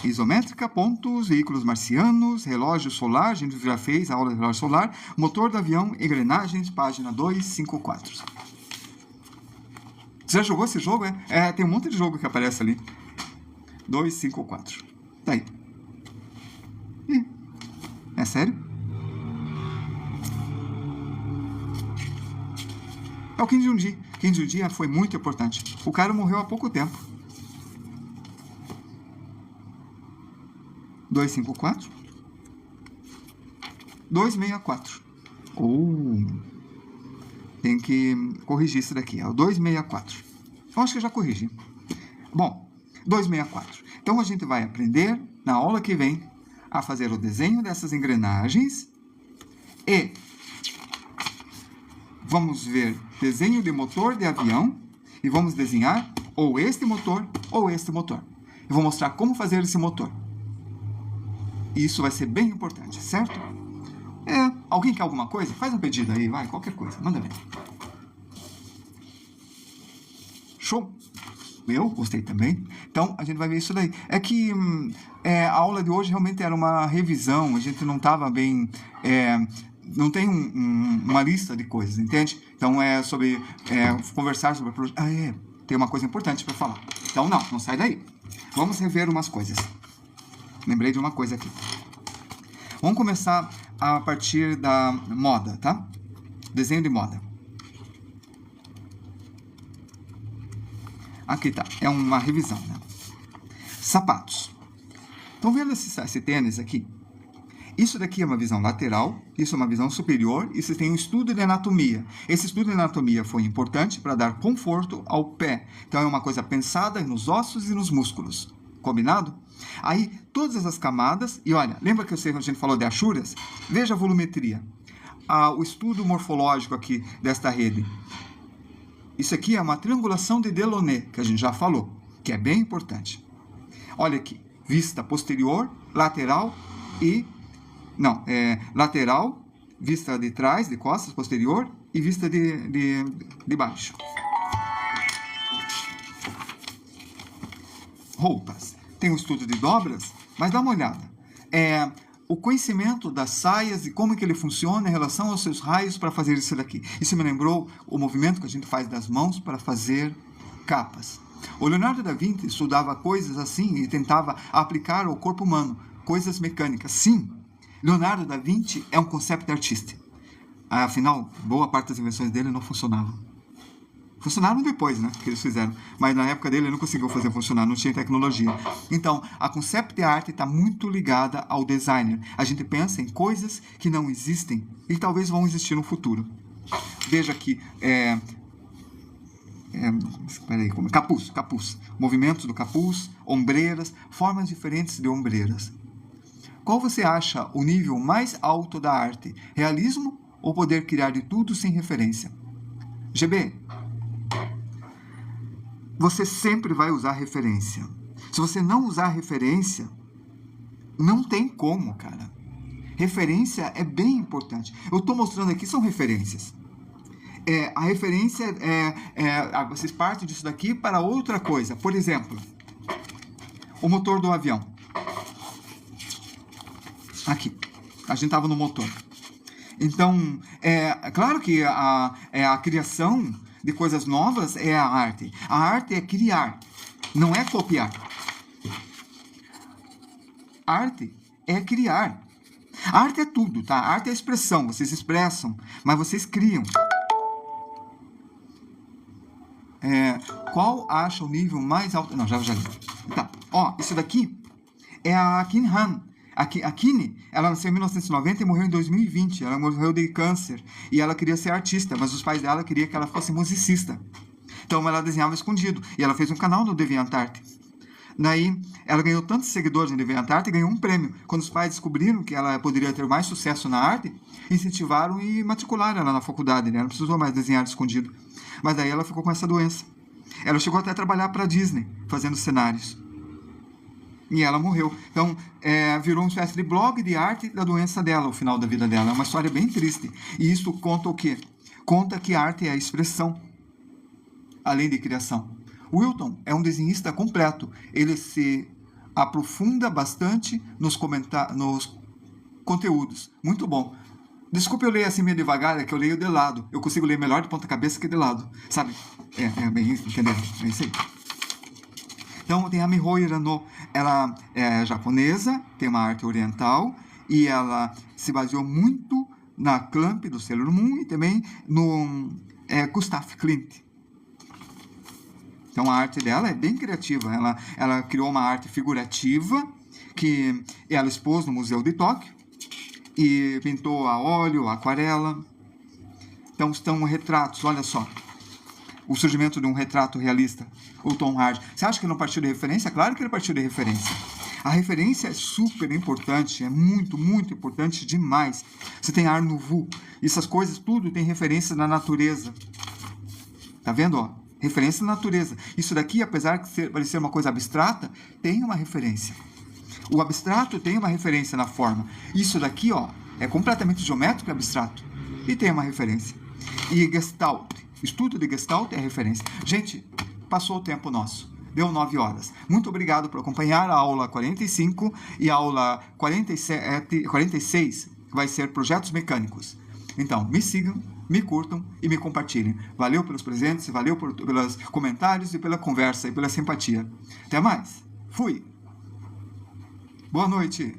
Isométrica, pontos, veículos marcianos, relógio solar, a gente já fez a aula de relógio solar, motor do avião, engrenagens, página 254. Você já jogou esse jogo? Tem um monte de jogo que aparece ali. 254. Tá aí. É sério? É o Kim Jong-un. Kim Jong-un foi muito importante. O cara morreu há pouco tempo. 254. 264. Tem que corrigir isso daqui. É o 264. Eu acho que eu já corrigi. Bom, 264. Então, a gente vai aprender, na aula que vem, a fazer o desenho dessas engrenagens e vamos ver desenho de motor de avião e vamos desenhar ou este motor ou este motor. Eu vou mostrar como fazer esse motor. Isso vai ser bem importante, certo? Alguém quer alguma coisa? Faz um pedido aí, vai, qualquer coisa, manda ver. Show! Eu gostei também. Então, a gente vai ver isso daí. É que a aula de hoje realmente era uma revisão, a gente não estava bem... não tem uma lista de coisas, entende? Então, é sobre conversar sobre... tem uma coisa importante para falar. Então, não sai daí. Vamos rever umas coisas. Lembrei de uma coisa aqui. Vamos começar a partir da moda, tá? Desenho de moda. Aqui tá, é uma revisão, né? Sapatos. Estão vendo esse tênis aqui? Isso daqui é uma visão lateral, isso é uma visão superior, isso tem um estudo de anatomia. Esse estudo de anatomia foi importante para dar conforto ao pé. Então é uma coisa pensada nos ossos e nos músculos. Combinado? Aí, todas essas camadas, e olha, lembra que a gente falou de achuras? Veja a volumetria. O estudo morfológico aqui desta rede. Isso aqui é uma triangulação de Delaunay, que a gente já falou, que é bem importante. Olha aqui, vista posterior, lateral e... lateral, vista de trás, de costas, posterior, e vista de baixo. Roupas. Tem um estudo de dobras, mas dá uma olhada. O conhecimento das saias e como que ele funciona em relação aos seus raios para fazer isso daqui. Isso me lembrou o movimento que a gente faz das mãos para fazer capas. O Leonardo da Vinci estudava coisas assim e tentava aplicar ao corpo humano, coisas mecânicas. Sim, Leonardo da Vinci é um concept artist. Afinal, boa parte das invenções dele não funcionavam. Funcionaram depois, né, que eles fizeram. Mas na época dele ele não conseguiu fazer funcionar, não tinha tecnologia. Então, a concept art está muito ligada ao designer. A gente pensa em coisas que não existem e talvez vão existir no futuro. Veja aqui, capuz. Movimentos do capuz, ombreiras, formas diferentes de ombreiras. Qual você acha o nível mais alto da arte? Realismo ou poder criar de tudo sem referência? GB, você sempre vai usar referência. Se você não usar referência, não tem como, cara. Referência é bem importante. Eu estou mostrando aqui, são referências. A referência vocês partem disso daqui para outra coisa. Por exemplo, o motor do avião. Aqui, a gente estava no motor. Então, claro que a criação de coisas novas é a arte. A arte é criar, não é copiar. Arte é criar. A arte é tudo, tá? A arte é expressão, vocês expressam, mas vocês criam. Qual acha o nível mais alto? Não, já li. Tá. Isso daqui é a Kim Han. A Kine, ela nasceu em 1990 e morreu em 2020. Ela morreu de câncer. E ela queria ser artista, mas os pais dela queriam que ela fosse musicista. Então ela desenhava escondido. E ela fez um canal no DeviantArt. Daí, ela ganhou tantos seguidores no DeviantArt e ganhou um prêmio. Quando os pais descobriram que ela poderia ter mais sucesso na arte, incentivaram e matricularam ela na faculdade. Né? Ela não precisou mais desenhar escondido. Mas daí ela ficou com essa doença. Ela chegou até a trabalhar para a Disney, fazendo cenários. E ela morreu. Então, virou uma espécie de blog de arte da doença dela, o final da vida dela. É uma história bem triste. E isso conta o quê? Conta que a arte é a expressão, além de criação. O Wilton é um desenhista completo. Ele se aprofunda bastante nos conteúdos. Muito bom. Desculpe eu ler assim meio devagar, é que eu leio de lado. Eu consigo ler melhor de ponta cabeça que de lado. Sabe? É bem isso, entendeu? É isso aí. Então tem a Miho Hirano. Ela é japonesa, tem uma arte oriental e ela se baseou muito na Clamp do Sailor Moon e também no Gustav Klimt. Então a arte dela é bem criativa. Ela criou uma arte figurativa que ela expôs no Museu de Tóquio e pintou a óleo, a aquarela. Então estão retratos, olha só. O surgimento de um retrato realista, o Tom Hardy. Você acha que ele não partiu de referência? Claro que ele partiu de referência. A referência é super importante, é muito, muito importante demais. Você tem Art Nouveau, essas coisas, tudo tem referência na natureza. Tá vendo, ó? Referência na natureza. Isso daqui, apesar de parecer uma coisa abstrata, tem uma referência. O abstrato tem uma referência na forma. Isso daqui, ó, é completamente geométrico e abstrato. E tem uma referência. E Gestalt. Estudo de Gestalt é referência. Gente, passou o tempo nosso. Deu 9 horas. Muito obrigado por acompanhar a aula 45 e a aula 46, que vai ser projetos mecânicos. Então, me sigam, me curtam e me compartilhem. Valeu pelos presentes, valeu pelos comentários e pela conversa e pela simpatia. Até mais. Fui. Boa noite.